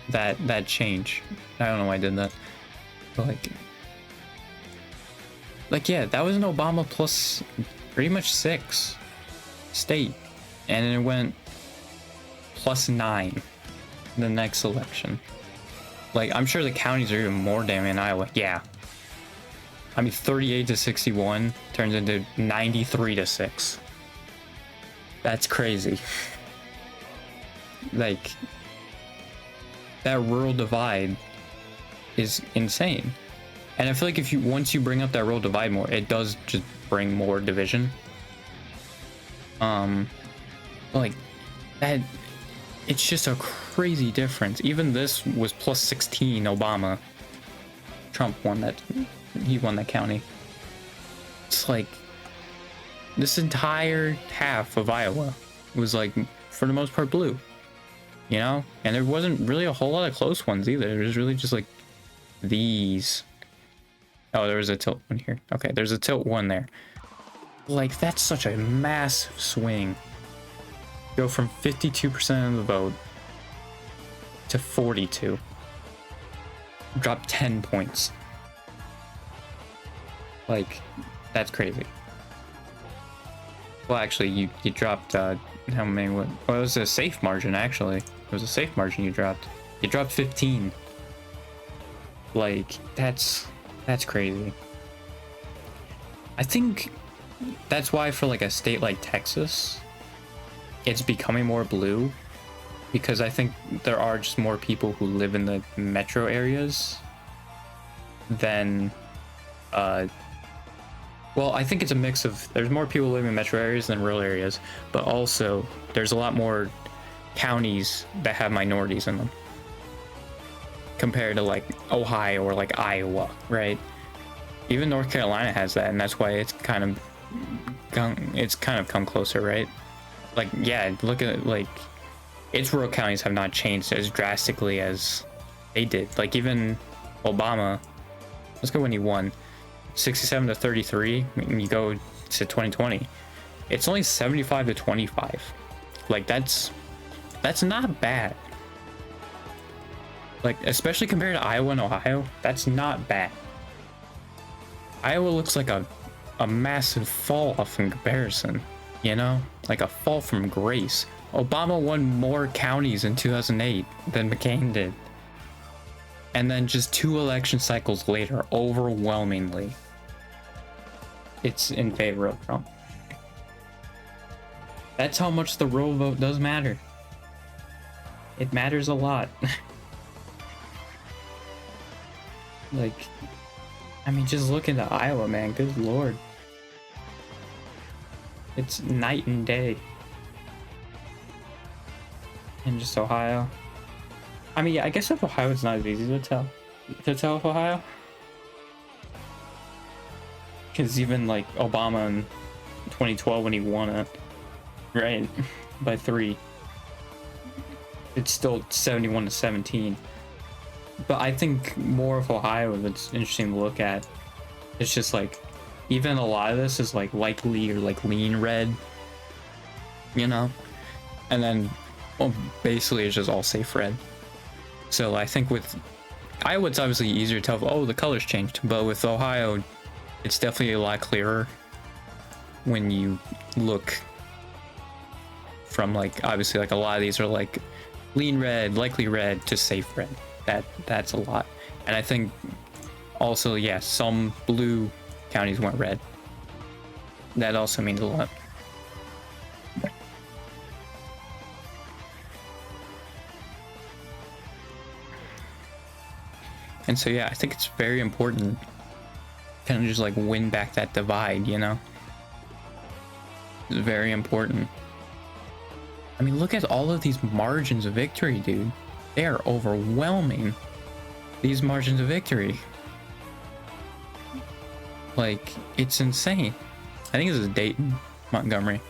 That change. I don't know why I did that. But like yeah, that was an Obama plus pretty much 6 state. And it went plus 9 the next election. Like, I'm sure the counties are even more damn in Iowa. Yeah. I mean, 38 to 61 turns into 93 to 6. That's crazy. Like, that rural divide is insane. And I feel like if you, once you bring up that rural divide more, it does just bring more division. Like, that, it's just a crazy difference. Even this was plus 16 Obama. Trump won that. He won that county. It's like, this entire half of Iowa was like, for the most part, blue, you know? And there wasn't really a whole lot of close ones either. It was really just like these. Oh, there was a tilt one here. Okay, there's a tilt one there. Like, that's such a massive swing. Go from 52% of the vote to 42. Drop 10 points. Like, that's crazy. Well, actually, you dropped, how many, well, it was a safe margin, actually. It was a safe margin you dropped. You dropped 15. Like, that's crazy. I think that's why for, like, a state like Texas, it's becoming more blue. Because I think there are just more people who live in the metro areas than, well, I think it's a mix of, there's more people living in metro areas than rural areas, but also there's a lot more counties that have minorities in them compared to like Ohio or like Iowa, right? Even North Carolina has that, and that's why it's kind of come closer, right? Like, yeah, look at it, like, its rural counties have not changed as drastically as they did. Like, even Obama, let's go when he won, 67 to 33, and you go to 2020, it's only 75 to 25. Like, that's not bad. Like, especially compared to Iowa and Ohio, that's not bad. Iowa looks like a massive fall off in comparison, you know? Like a fall from grace. Obama won more counties in 2008 than McCain did. And then just 2 election cycles later, overwhelmingly, it's in favor of Trump. That's how much the rural vote does matter. It matters a lot. Like, I mean, just look into Iowa, man. Good lord. It's night and day. And just Ohio. I mean, yeah, I guess if Ohio, it's not as easy to tell if Ohio. Because even like Obama in 2012 when he won it, right, by 3, it's still 71 to 17. But I think more of Ohio that's interesting to look at. It's just like, even a lot of this is like likely or like lean red, you know? and then, well, basically it's just all safe red. So I think with Iowa, it's obviously easier to tell, oh, the colors changed, but with Ohio, it's definitely a lot clearer when you look from, like, obviously, like, a lot of these are like lean red, likely red to safe red. That's a lot. And I think also, yeah, some blue counties went red. That also means a lot. And so, yeah, I think it's very important kind of just like win back that divide, you know? It's very important. I mean, look at all of these margins of victory, dude. They are overwhelming. These margins of victory. Like, it's insane. I think this is Dayton, Montgomery.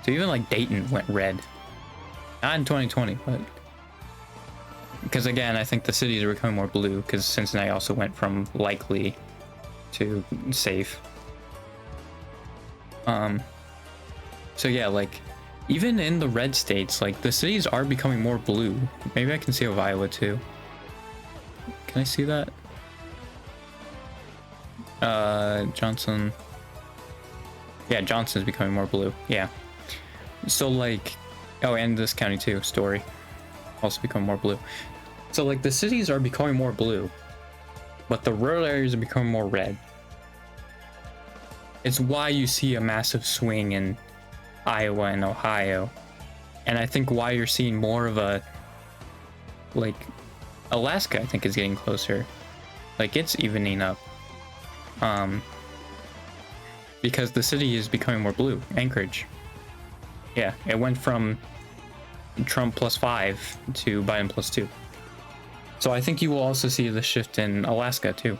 So even like Dayton went red. Not in 2020, but because again, I think the cities are becoming more blue because Cincinnati also went from likely to safe. So yeah, like even in the red states, like the cities are becoming more blue. Maybe I can see of Iowa too. Can I see that? Johnson. Yeah, Johnson's becoming more blue. Yeah. So like, oh, and this county too, Story, also becoming more blue. So like the cities are becoming more blue, but the rural areas are becoming more red. It's why you see a massive swing in Iowa and Ohio. And I think why you're seeing more of a, like, Alaska, I think is getting closer. Like it's evening up. Because the city is becoming more blue. Anchorage. Yeah, it went from Trump +5 to Biden +2. So I think you will also see the shift in Alaska too.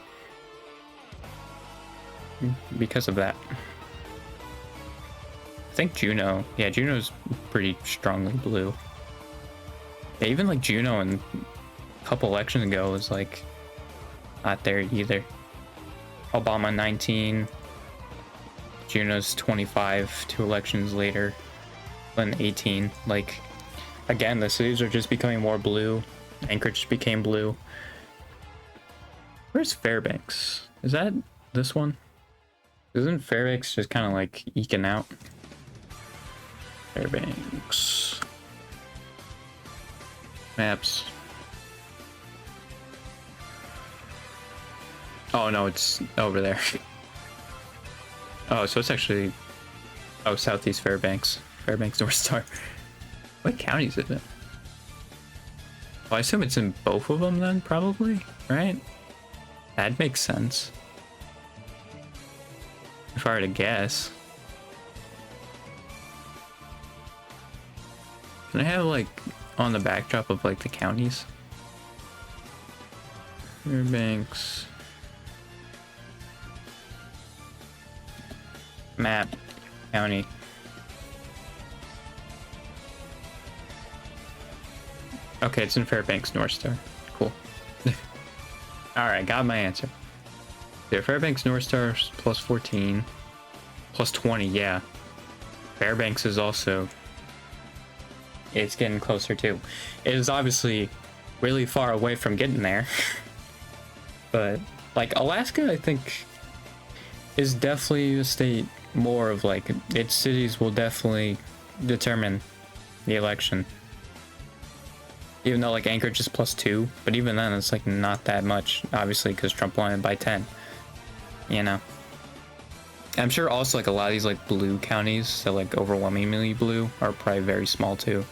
Because of that. I think Juneau. Yeah, Juneau's pretty strongly blue. Yeah, even like Juneau and a couple elections ago was like not there either. Obama 19. Juneau's 25 2 elections later. Then 18. Like, again, the cities are just becoming more blue. Anchorage became blue. Where's Fairbanks? Is that this one? Isn't Fairbanks just kind of like eking out? Fairbanks. Maps. Oh no, it's over there. Oh, so it's actually... Oh, Southeast Fairbanks. Fairbanks North Star. What counties is it? Well, I assume it's in both of them then, probably, right? That makes sense. If I were to guess. Can I have, like, on the backdrop of, like, the counties? Fairbanks. Map. County. Okay, it's in Fairbanks North Star. Cool. Alright, got my answer. Yeah, Fairbanks North Star +14. +20, yeah. Fairbanks is also... It's getting closer too. It is obviously really far away from getting there. But, like, Alaska, I think, is definitely a state more of, like, its cities will definitely determine the election. Even though, like, Anchorage is +2, but even then, it's, like, not that much, obviously, because Trump won it by 10. You know? I'm sure also, like, a lot of these, like, blue counties, that, like, overwhelmingly blue, are probably very small, too.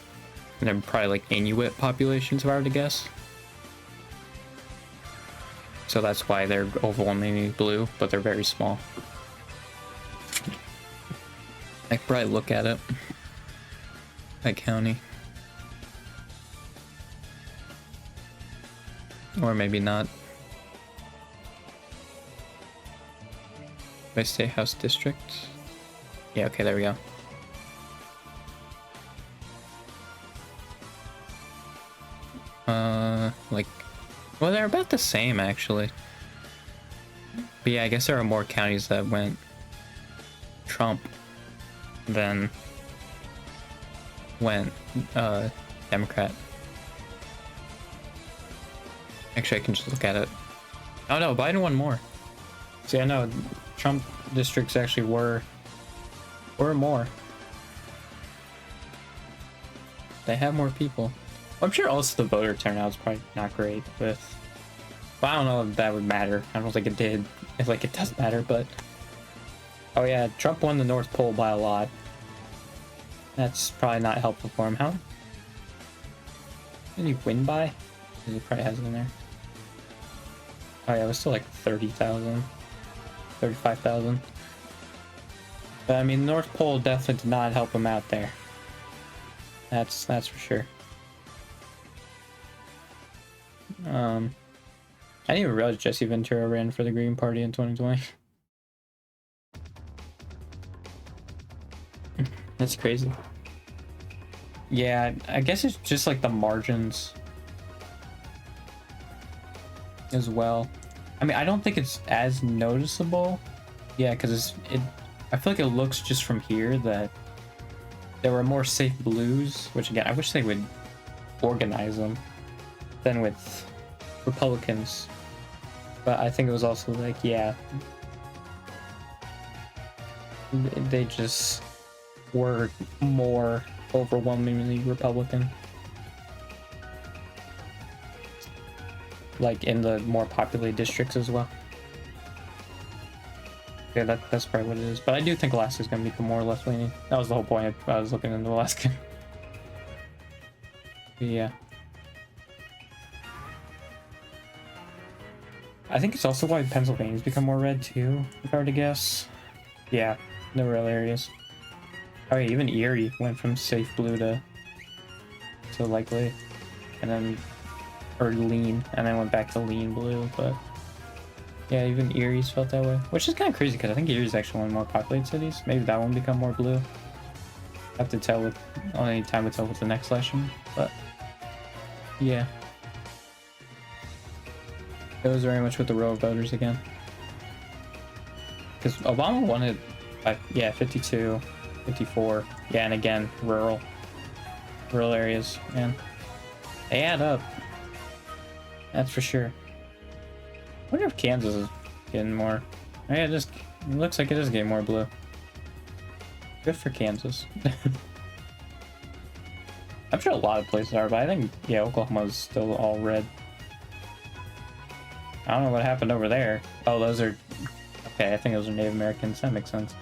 And they're probably, like, Inuit populations, if I were to guess. So that's why they're overwhelmingly blue, but they're very small. I could probably look at it. That county. Or maybe not. By State House District? Yeah, okay, there we go. Like, well, they're about the same, actually. But yeah, I guess there are more counties that went Trump than went Democrat. Actually, I can just look at it. Oh no, Biden won more. See, I know Trump districts actually were more. They have more people. I'm sure also the voter turnout is probably not great with. Well, I don't know if that would matter. I don't think it did. It's like it does matter, but oh yeah, Trump won the North Pole by a lot. That's probably not helpful for him. How did he win by? He probably has it in there. Oh yeah, it was still like 30,000, 35,000. But I mean, North Pole definitely did not help him out there. That's for sure. I didn't even realize Jesse Ventura ran for the Green Party in 2020. That's crazy. Yeah, I guess it's just like the margins as well. I mean, I don't think it's as noticeable. Yeah, because I feel like it looks just from here that there were more safe blues, which again, I wish they would organize them than with Republicans. But I think it was also like, yeah, they just were more overwhelmingly Republican. Like in the more populated districts as well. Yeah, that's probably what it is. But I do think Alaska's going to become more left-leaning. That was the whole point I was looking into Alaska. Yeah. I think it's also why Pennsylvania's become more red too, if I were to guess. Yeah, the rural areas. Oh yeah, even Erie went from safe blue to likely, and then or lean, and then went back to lean blue. But yeah, even Erie's felt that way, which is kind of crazy because I think Erie's actually one of the more populated cities. Maybe that one become more blue. Have to tell with only time to tell with the next election, but yeah. It was very much with the row of voters again. Because Obama won it by, yeah, 52, 54. Yeah, and again, rural areas, man. They add up. That's for sure. I wonder if Kansas is getting more. Oh, yeah, it looks like it is getting more blue. Good for Kansas. I'm sure a lot of places are, but I think, yeah, Oklahoma's still all red. I don't know what happened over there. Oh, those are... Okay, I think those are Native Americans. That makes sense.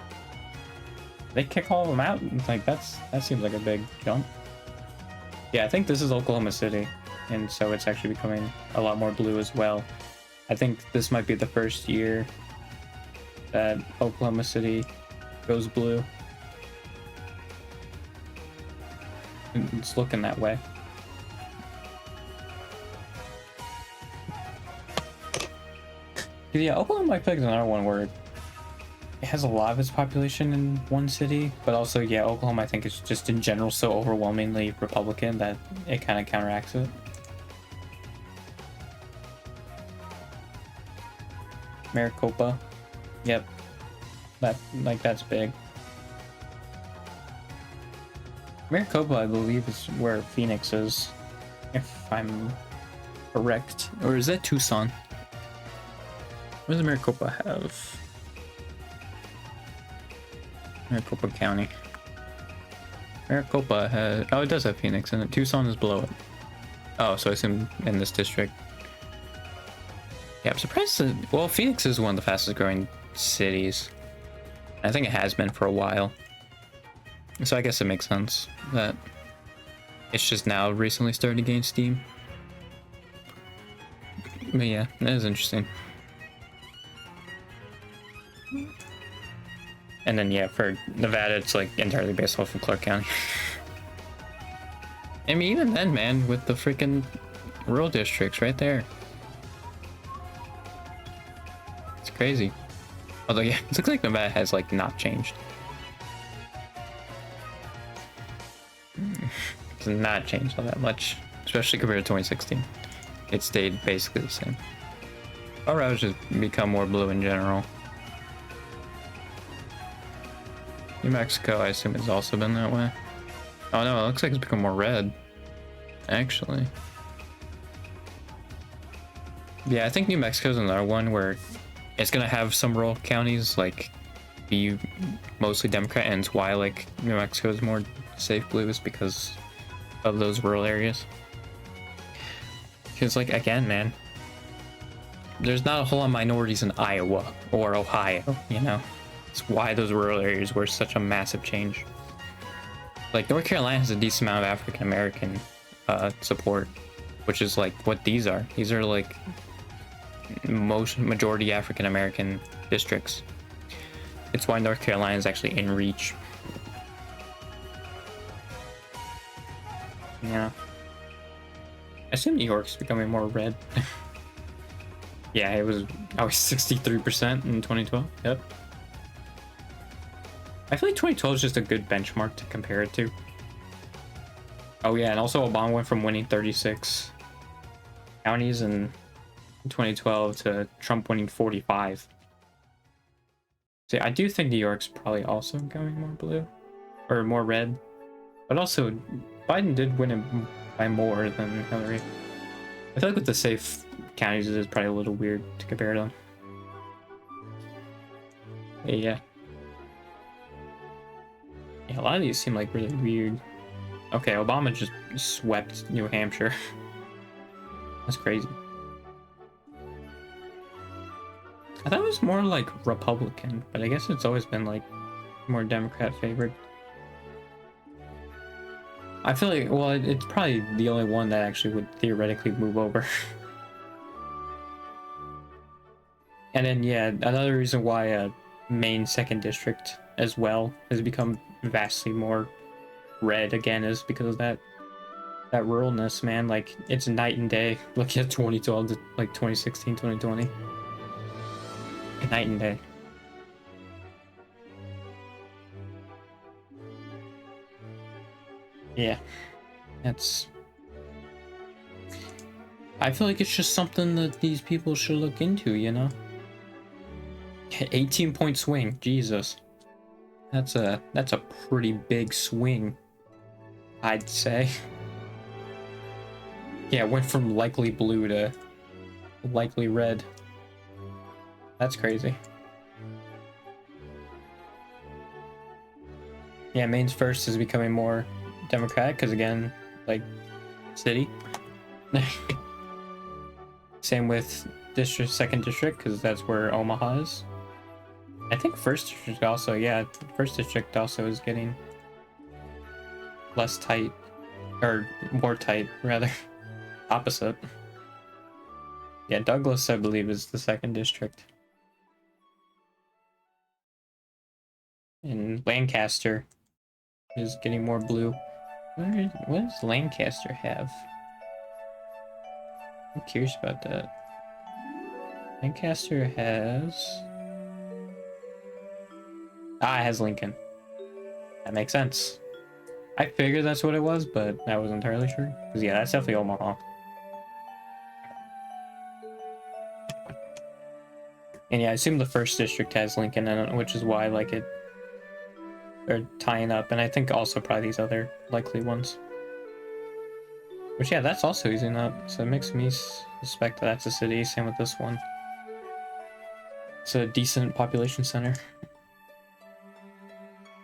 They kick all of them out? Like, that seems like a big jump. Yeah, I think this is Oklahoma City. And so it's actually becoming a lot more blue as well. I think this might be the first year that Oklahoma City goes blue. It's looking that way. Yeah, Oklahoma, I feel like is another one where it has a lot of its population in one city, but also, yeah, Oklahoma, I think is just in general so overwhelmingly Republican that it kind of counteracts it. Maricopa, yep, that's big. Maricopa, I believe, is where Phoenix is, if I'm correct, or is that Tucson? What does Maricopa have? Maricopa County. Maricopa has... Oh, it does have Phoenix in it. Tucson is below it. Oh, so I assume in this district. Yeah, I'm surprised that... Well, Phoenix is one of the fastest growing cities. I think it has been for a while. So I guess it makes sense that it's just now recently started to gain steam. But yeah, that is interesting. And then, yeah, for Nevada, it's like entirely based off of Clark County. I mean, even then, man, with the freaking rural districts right there. It's crazy. Although, yeah, it looks like Nevada has, like, not changed. It's not changed all that much, especially compared to 2016. It stayed basically the same. Colorado's just become more blue in general. New Mexico, I assume, has also been that way. Oh no, it looks like it's become more red, actually. Yeah, I think New Mexico's another one where it's gonna have some rural counties like be mostly Democrat, and it's why like New Mexico is more safe blue is because of those rural areas. Because like again, man, there's not a whole lot of minorities in Iowa or Ohio, you know? It's why those rural areas were such a massive change. Like North Carolina has a decent amount of African American support, which is like what these are. These are like majority African American districts. It's why North Carolina is actually in reach. Yeah. I assume New York's becoming more red. Yeah, I was 63% in 2012. Yep. I feel like 2012 is just a good benchmark to compare it to. Oh yeah, and also Obama went from winning 36 counties in 2012 to Trump winning 45. See, I do think New York's probably also going more blue or more red, but also Biden did win it by more than Hillary. I feel like with the safe counties, it is probably a little weird to compare them. Yeah. Yeah, a lot of these seem like really weird. Okay, Obama just swept New Hampshire. That's crazy. I thought it was more like Republican, but I guess it's always been like more Democrat favored. I feel like, well, it's probably the only one that actually would theoretically move over. And then, yeah, another reason why Maine 2nd District as well has become vastly more red again is because of that ruralness, man. Like, it's night and day. Look at 2012 to like 2016, 2020. Night and day. Yeah, that's... I feel like it's just something that these people should look into, you know? 18-point swing, Jesus. That's a pretty big swing, I'd say. Yeah, it went from likely blue to likely red. That's crazy. Yeah, Maine's 1st is becoming more Democratic because, again, like, city. Same with district, 2nd District, because that's where Omaha is. I think 1st District also, yeah, 1st District also is getting less tight, or more tight, rather. Opposite. Yeah, Douglas, I believe, is the 2nd District. And Lancaster is getting more blue. What does Lancaster have? I'm curious about that. Lancaster has... Ah, it has Lincoln. That makes sense. I figured that's what it was, but I wasn't entirely sure. Because, yeah, that's definitely Omaha. And yeah, I assume the 1st District has Lincoln in it, which is why, like, they're tying up. And I think also probably these other likely ones. Which, yeah, that's also easing up. So it makes me suspect that that's a city. Same with this one. It's a decent population center.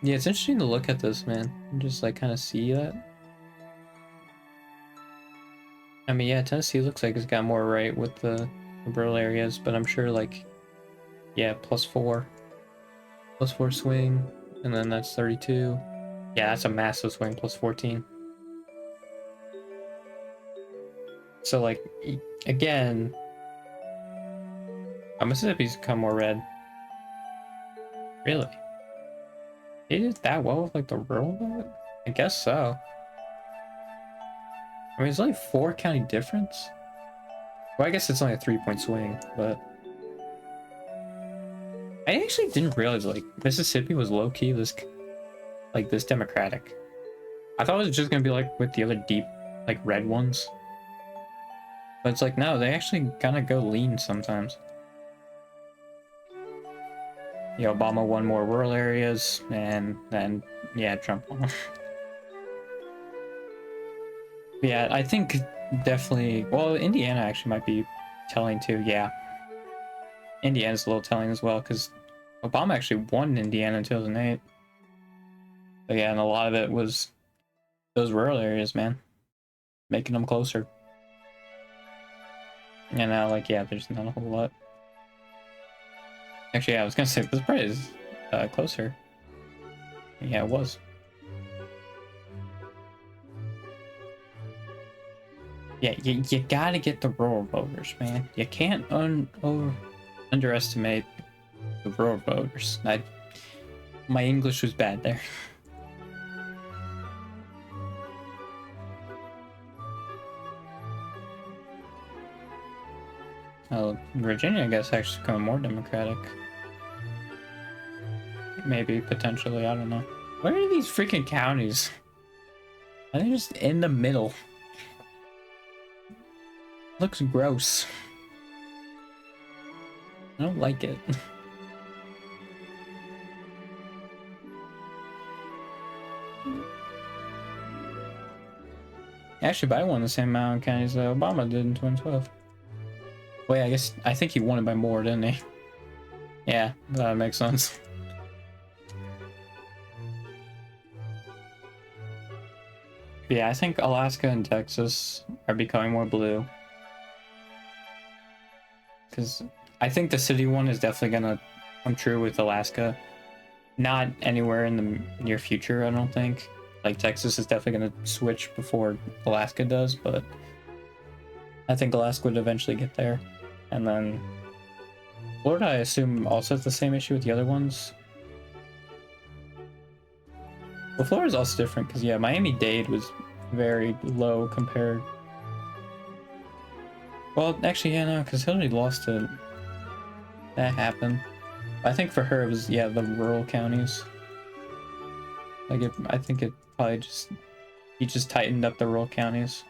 Yeah, it's interesting to look at this, man. And just, like, kind of see that. I mean, yeah, Tennessee looks like it's got more right with the rural areas, but I'm sure, like, yeah, +4. +4 swing, and then that's 32. Yeah, that's a massive swing, +14. So, like, again, Mississippi's become more red. Really? It did that well with, like, the rural vote? I guess so. I mean, it's only 4 county difference. Well, I guess it's only a 3-point swing, but I actually didn't realize, like, Mississippi was low-key this Democratic. I thought it was just gonna be like with the other deep, like, red ones. But it's like, no, they actually kind of go lean sometimes. Yeah, Obama won more rural areas, and then, yeah, Trump won. Yeah, I think definitely. Well, Indiana actually might be telling too. Yeah, Indiana's a little telling as well because Obama actually won Indiana in 2008. But yeah, and a lot of it was those rural areas, man, making them closer. And now, like, yeah, there's not a whole lot. Actually, yeah, I was gonna say this probably is closer. Yeah, it was. Yeah, you gotta get the rural voters, man. You can't underestimate the rural voters. My English was bad there. Oh, Virginia, I guess, actually becoming more democratic. Maybe, potentially, I don't know. Where are these freaking counties? Are they just in the middle? Looks gross. I don't like it. Actually, but I won the same amount of counties that Obama did in 2012. Well, yeah, I think he won it by more, didn't he? Yeah, that makes sense. Yeah, I think Alaska and Texas are becoming more blue. Because I think the city one is definitely gonna come true with Alaska. Not anywhere in the near future, I don't think. Like, Texas is definitely gonna switch before Alaska does, but I think Alaska would eventually get there. And then Florida, I assume, also has the same issue with the other ones. Well, Florida's also different because, yeah, Miami-Dade was very low compared. Well, actually, yeah, no, because Hillary lost it. That happened. I think for her it was, yeah, the rural counties. Like, I think it probably he just tightened up the rural counties.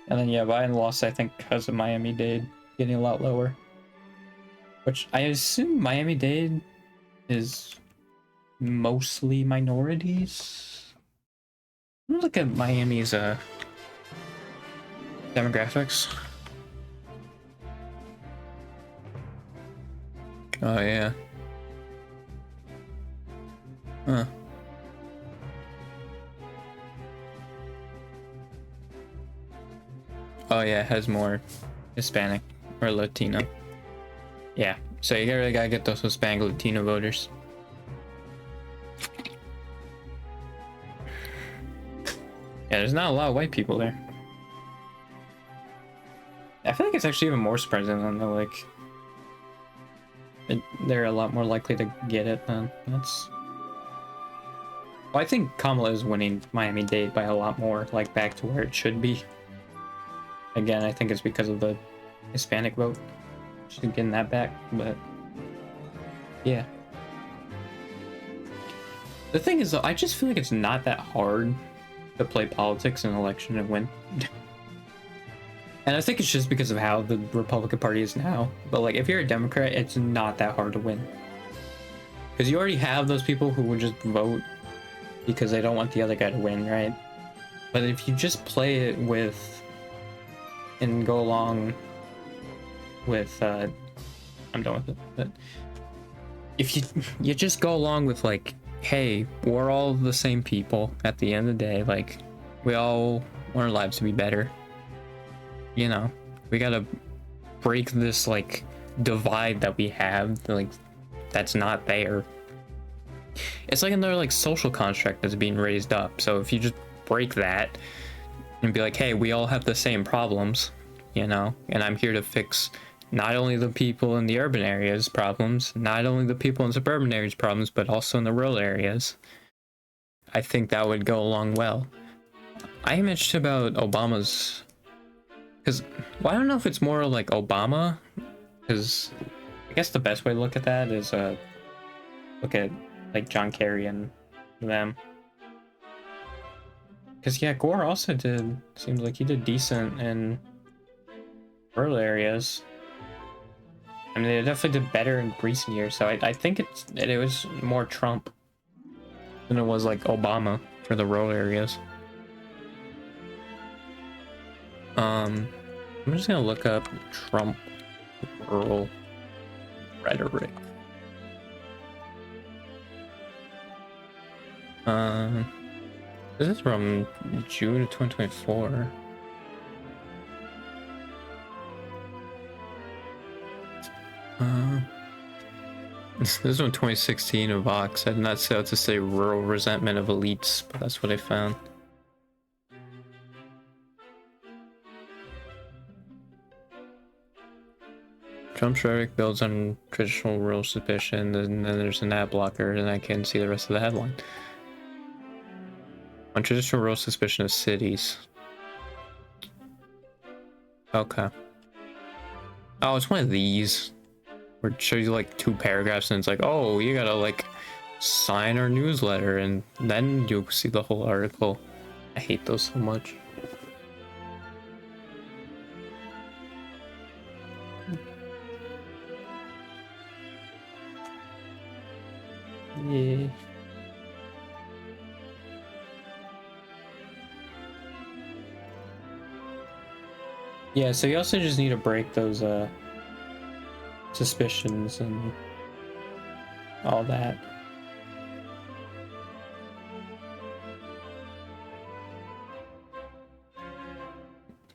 And then, yeah, Biden lost, I think, because of Miami-Dade getting a lot lower. Which I assume Miami-Dade is mostly minorities. Let me look at Miami's demographics. Oh yeah. Huh. Oh yeah, it has more Hispanic or Latino. Yeah, so you really gotta get those Hispanic Latino voters. Yeah, there's not a lot of white people there. I feel like it's actually even more surprising than they're a lot more likely to get it then. That's... Well, I think Kamala is winning Miami-Dade by a lot more, like, back to where it should be. Again, I think it's because of the Hispanic vote. She's getting that back, but... Yeah. The thing is, though, I just feel like it's not that hard to play politics in an election and win. And I think it's just because of how the Republican Party is now. But, like, if you're a Democrat, it's not that hard to win. Because you already have those people who would just vote because they don't want the other guy to win, right? But if you just play it with... and go along with... I'm done with it. But if you just go along with, like, hey, we're all the same people at the end of the day. Like, we all want our lives to be better. You know, we gotta break this, like, divide that we have, like, that's not there. It's like another, like, social construct that's being raised up. So if you just break that and be like, hey, we all have the same problems, you know, and I'm here to fix not only the people in the urban areas problems, not only the people in suburban areas problems, but also in the rural areas, I think that would go along well. I mentioned about Obama's... Because, well, I don't know if it's more like Obama, because I guess the best way to look at that is look at, like, John Kerry and them. Because, yeah, Gore also seems like he did decent in rural areas. I mean, they definitely did better in recent years, so I think it was more Trump than it was, like, Obama for the rural areas. I'm just gonna look up Trump rural rhetoric. This is from June of 2024. This is from 2016 of Vox. I did not set out to say rural resentment of elites, but that's what I found. Trump's rhetoric builds on traditional rural suspicion, and then there's an ad blocker, and I can't see the rest of the headline. On traditional rural suspicion of cities. Okay. Oh, it's one of these. Where it shows you like 2 paragraphs and it's like, oh, you gotta like sign our newsletter, and then you'll see the whole article. I hate those so much. Yeah. Yeah, so you also just need to break those suspicions and all that.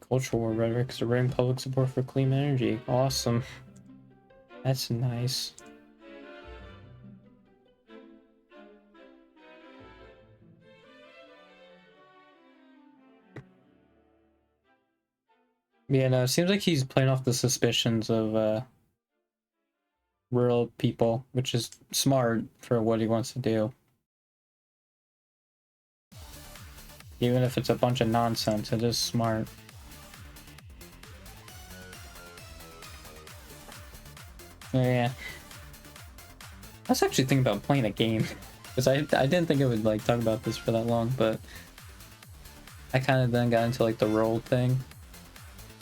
Cultural war rhetoric is raising public support for clean energy. Awesome. That's nice. Yeah, no, it seems like he's playing off the suspicions of rural people, which is smart for what he wants to do. Even if it's a bunch of nonsense, it is smart. Yeah. I was actually thinking about playing a game, because I didn't think I would like talk about this for that long, but I kind of then got into like the role thing,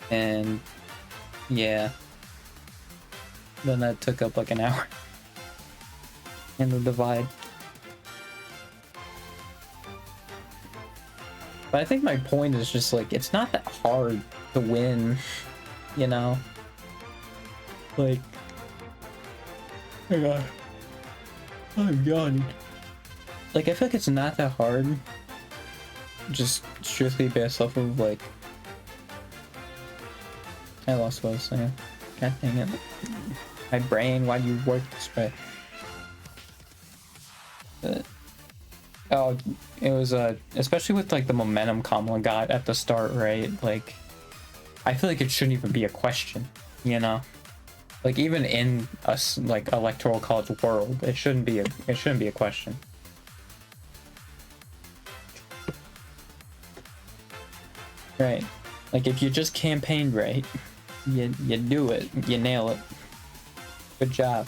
and yeah, then that took up like an hour in the divide. But I think my point is just like, it's not that hard to win, you know? Like, oh god, I'm yawning. Like, I feel like it's not that hard, just strictly based off of like, I lost what I was saying. God dang it. My brain, why do you work this way? Oh, it was especially with like the momentum Kamala got at the start, right? Like, I feel like it shouldn't even be a question, you know? Like, even in a like electoral college world, it shouldn't be a question. Right. Like, if you just campaigned right, you do it, you nail it. Good job.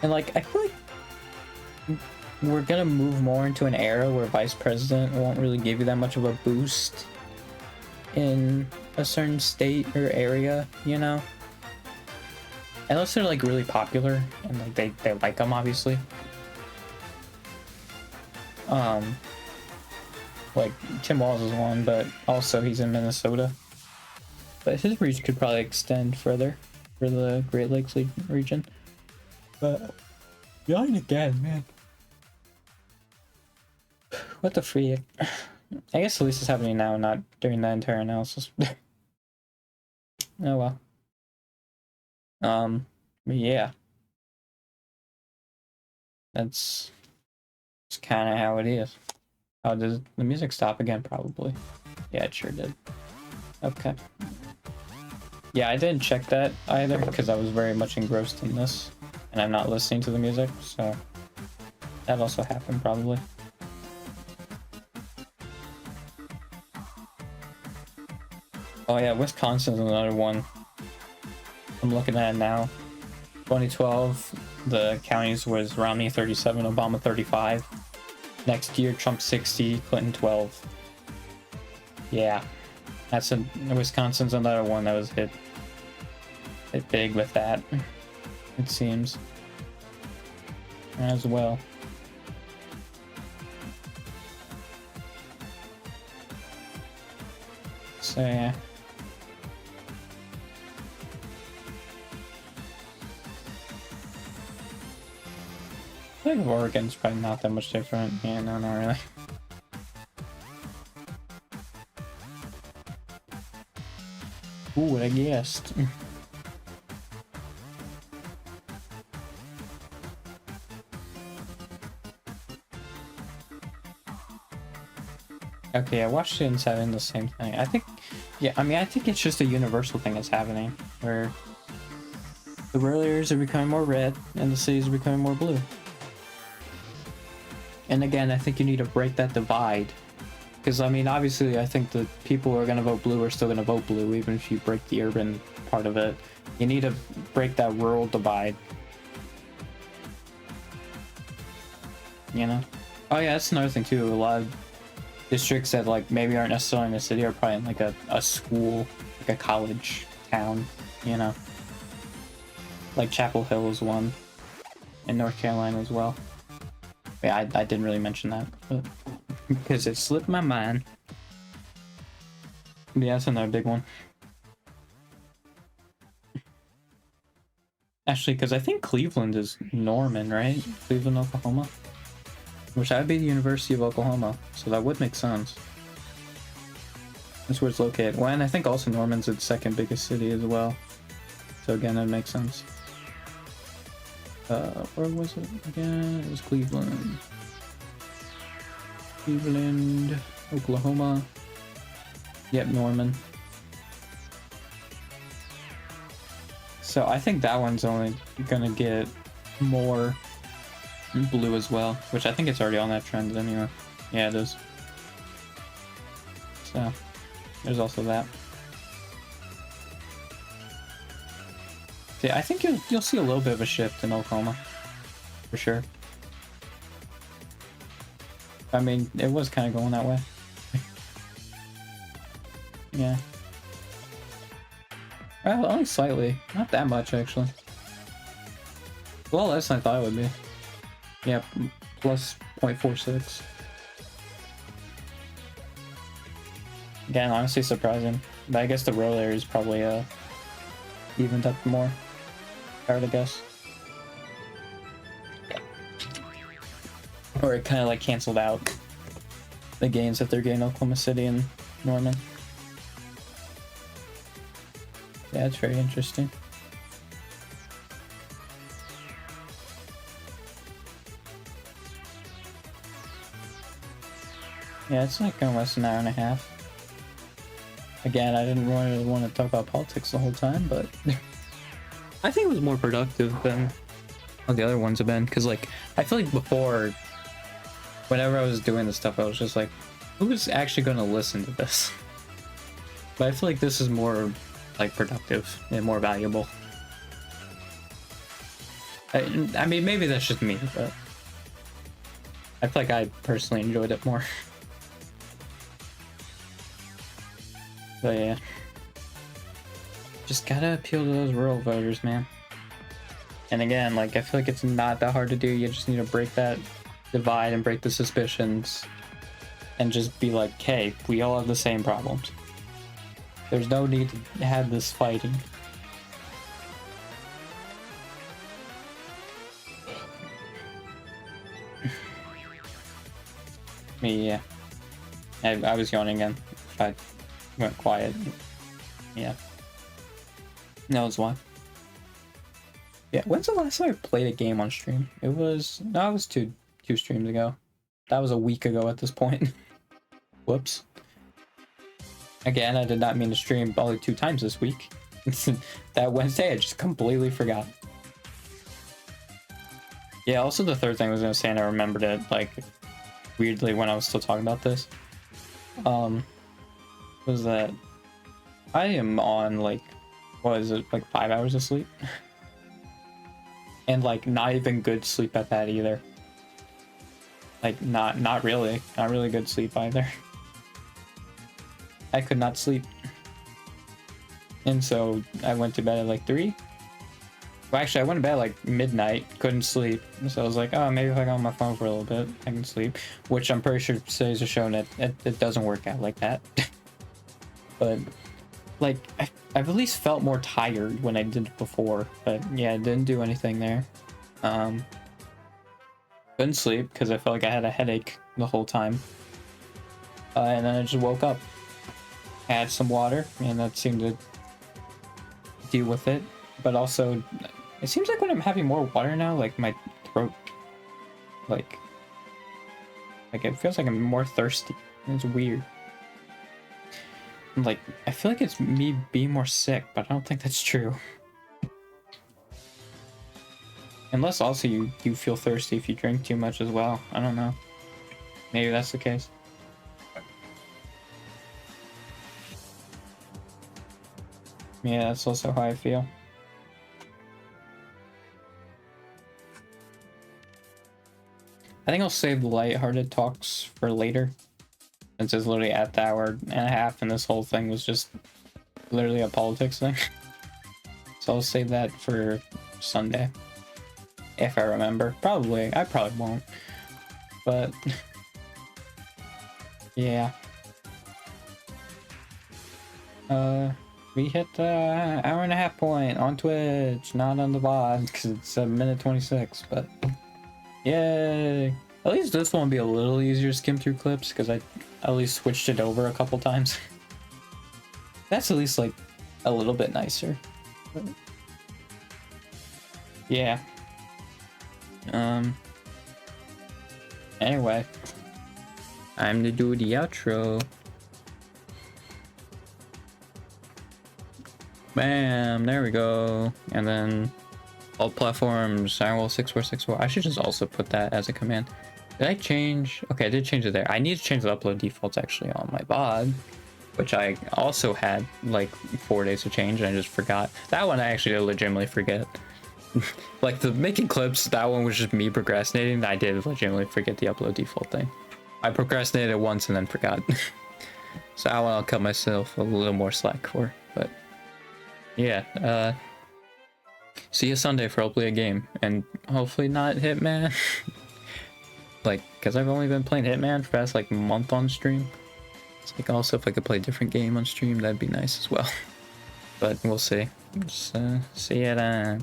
And like, I feel like we're gonna move more into an era where vice president won't really give you that much of a boost in a certain state or area, you know? Unless they're like really popular and like they like them, obviously. Like Tim Walz is one, but also he's in Minnesota. But his reach could probably extend further for the Great Lakes region. But yawning again, man. What the freak? I guess at least it's happening now, not during the entire analysis. Oh well. But yeah. That's kind of how it is. Oh, did the music stop again? Probably. Yeah, it sure did. Okay. Yeah, I didn't check that either because I was very much engrossed in this, and I'm not listening to the music, so that also happened probably. Oh yeah, Wisconsin's another one. I'm looking at it now. 2012, the counties was Romney 37, Obama 35. Next year, Trump 60, Clinton 12. Yeah, Wisconsin's another one that was hit big with that, it seems, as well. So yeah. I think Oregon's probably not that much different. Yeah, no, not really. Ooh, what I guessed. Okay, yeah, Washington's having the same thing. I think, yeah, I mean, I think it's just a universal thing that's happening, where the rural areas are becoming more red and the cities are becoming more blue. And again, I think you need to break that divide. Because, I mean, obviously, I think the people who are going to vote blue are still going to vote blue, even if you break the urban part of it. You need to break that rural divide. You know? Oh, yeah, that's another thing, too. A lot of districts that, like, maybe aren't necessarily in the city are probably in, like, a school, like a college town, you know? Like, Chapel Hill is one. In North Carolina as well. Yeah, I didn't really mention that, but because it slipped my mind. Yeah, that's another big one. Actually, because I think Cleveland is Norman, right? Cleveland, Oklahoma. Which would be the University of Oklahoma, so that would make sense. That's where it's located. Well, and I think also Norman's its second biggest city as well. So again, that makes sense. Where was it again? It was Cleveland. Cleveland, Oklahoma. Yep, Norman. So I think that one's only gonna get more blue as well, which I think it's already on that trend anyway. Yeah, it is. So there's also that. Yeah, I think you'll see a little bit of a shift in Oklahoma, for sure. I mean, it was kind of going that way. Yeah. Well, only slightly. Not that much, actually. Well, less than I thought it would be. Yeah, plus 0.46. Again, honestly surprising. But I guess the rural area is probably evened up more. Hard to guess. Or it kind of like canceled out the gains that they're getting Oklahoma City and Norman. Yeah, it's very interesting. Yeah, it's like almost an hour and a half. Again, I didn't really want to talk about politics the whole time, but I think it was more productive than the other ones have been. Because, like, I feel like before, whenever I was doing this stuff, I was just like, who's actually going to listen to this? But I feel like this is more, like, productive and more valuable. I mean, maybe that's just me, but I feel like I personally enjoyed it more. But yeah, just gotta appeal to those rural voters, man. And again, like, I feel like it's not that hard to do. You just need to break that divide and break the suspicions and just be like, hey, we all have the same problems. There's no need to have this fighting. Yeah, I was yawning again. I went quiet. Yeah. That was why. Yeah, when's the last time I played a game on stream? It was two streams ago. That was a week ago at this point. Whoops. Again, I did not mean to stream only 2 times this week. That Wednesday, I just completely forgot. Yeah, also the third thing I was gonna say, and I remembered it, like, weirdly when I was still talking about this, was that I am on, like, what is it, like 5 hours of sleep? And, like, not even good sleep at that either. Like, not really good sleep either. I could not sleep. And so I went to bed at like 3. Well, actually, I went to bed at like midnight, couldn't sleep. So I was like, oh, maybe if I go on my phone for a little bit, I can sleep. Which I'm pretty sure studies are showing it doesn't work out like that. but like I've at least felt more tired when I did it before. But yeah, I didn't do anything there. Couldn't sleep because I felt like I had a headache the whole time. And then I just woke up, had some water, and that seemed to deal with it. But also, it seems like when I'm having more water now, like my throat, like it feels like I'm more thirsty. It's weird. Like, I feel like it's me being more sick, but I don't think that's true. Unless also you feel thirsty if you drink too much as well. I don't know. Maybe that's the case. Yeah, that's also how I feel. I think I'll save the lighthearted talks for later, since it's literally at the hour and a half and this whole thing was just literally a politics thing. So I'll save that for Sunday. If I remember. Probably. I probably won't. But yeah. We hit the hour and a half point on Twitch, not on the VOD, because it's a minute 26, but yay! At least this one will be a little easier to skim through clips, because I at least switched it over a couple times. That's at least like a little bit nicer. But yeah. Anyway, time to do the outro. Bam, there we go. And then all platforms, Firewall6464. I should just also put that as a command. Did I change? Okay, I did change it there. I need to change the upload defaults actually on my VOD, which I also had like 4 days to change and I just forgot. That one I actually legitimately forget. Like the making clips, that one was just me procrastinating. I did legitimately forget the upload default thing. I procrastinated once and then forgot. So that one I'll cut myself a little more slack for, but yeah, see you Sunday for hopefully a game, and hopefully not Hitman. Like, because I've only been playing Hitman for the past like month on stream. It's like also if I could play a different game on stream, that'd be nice as well. But we'll see. Just, see you then.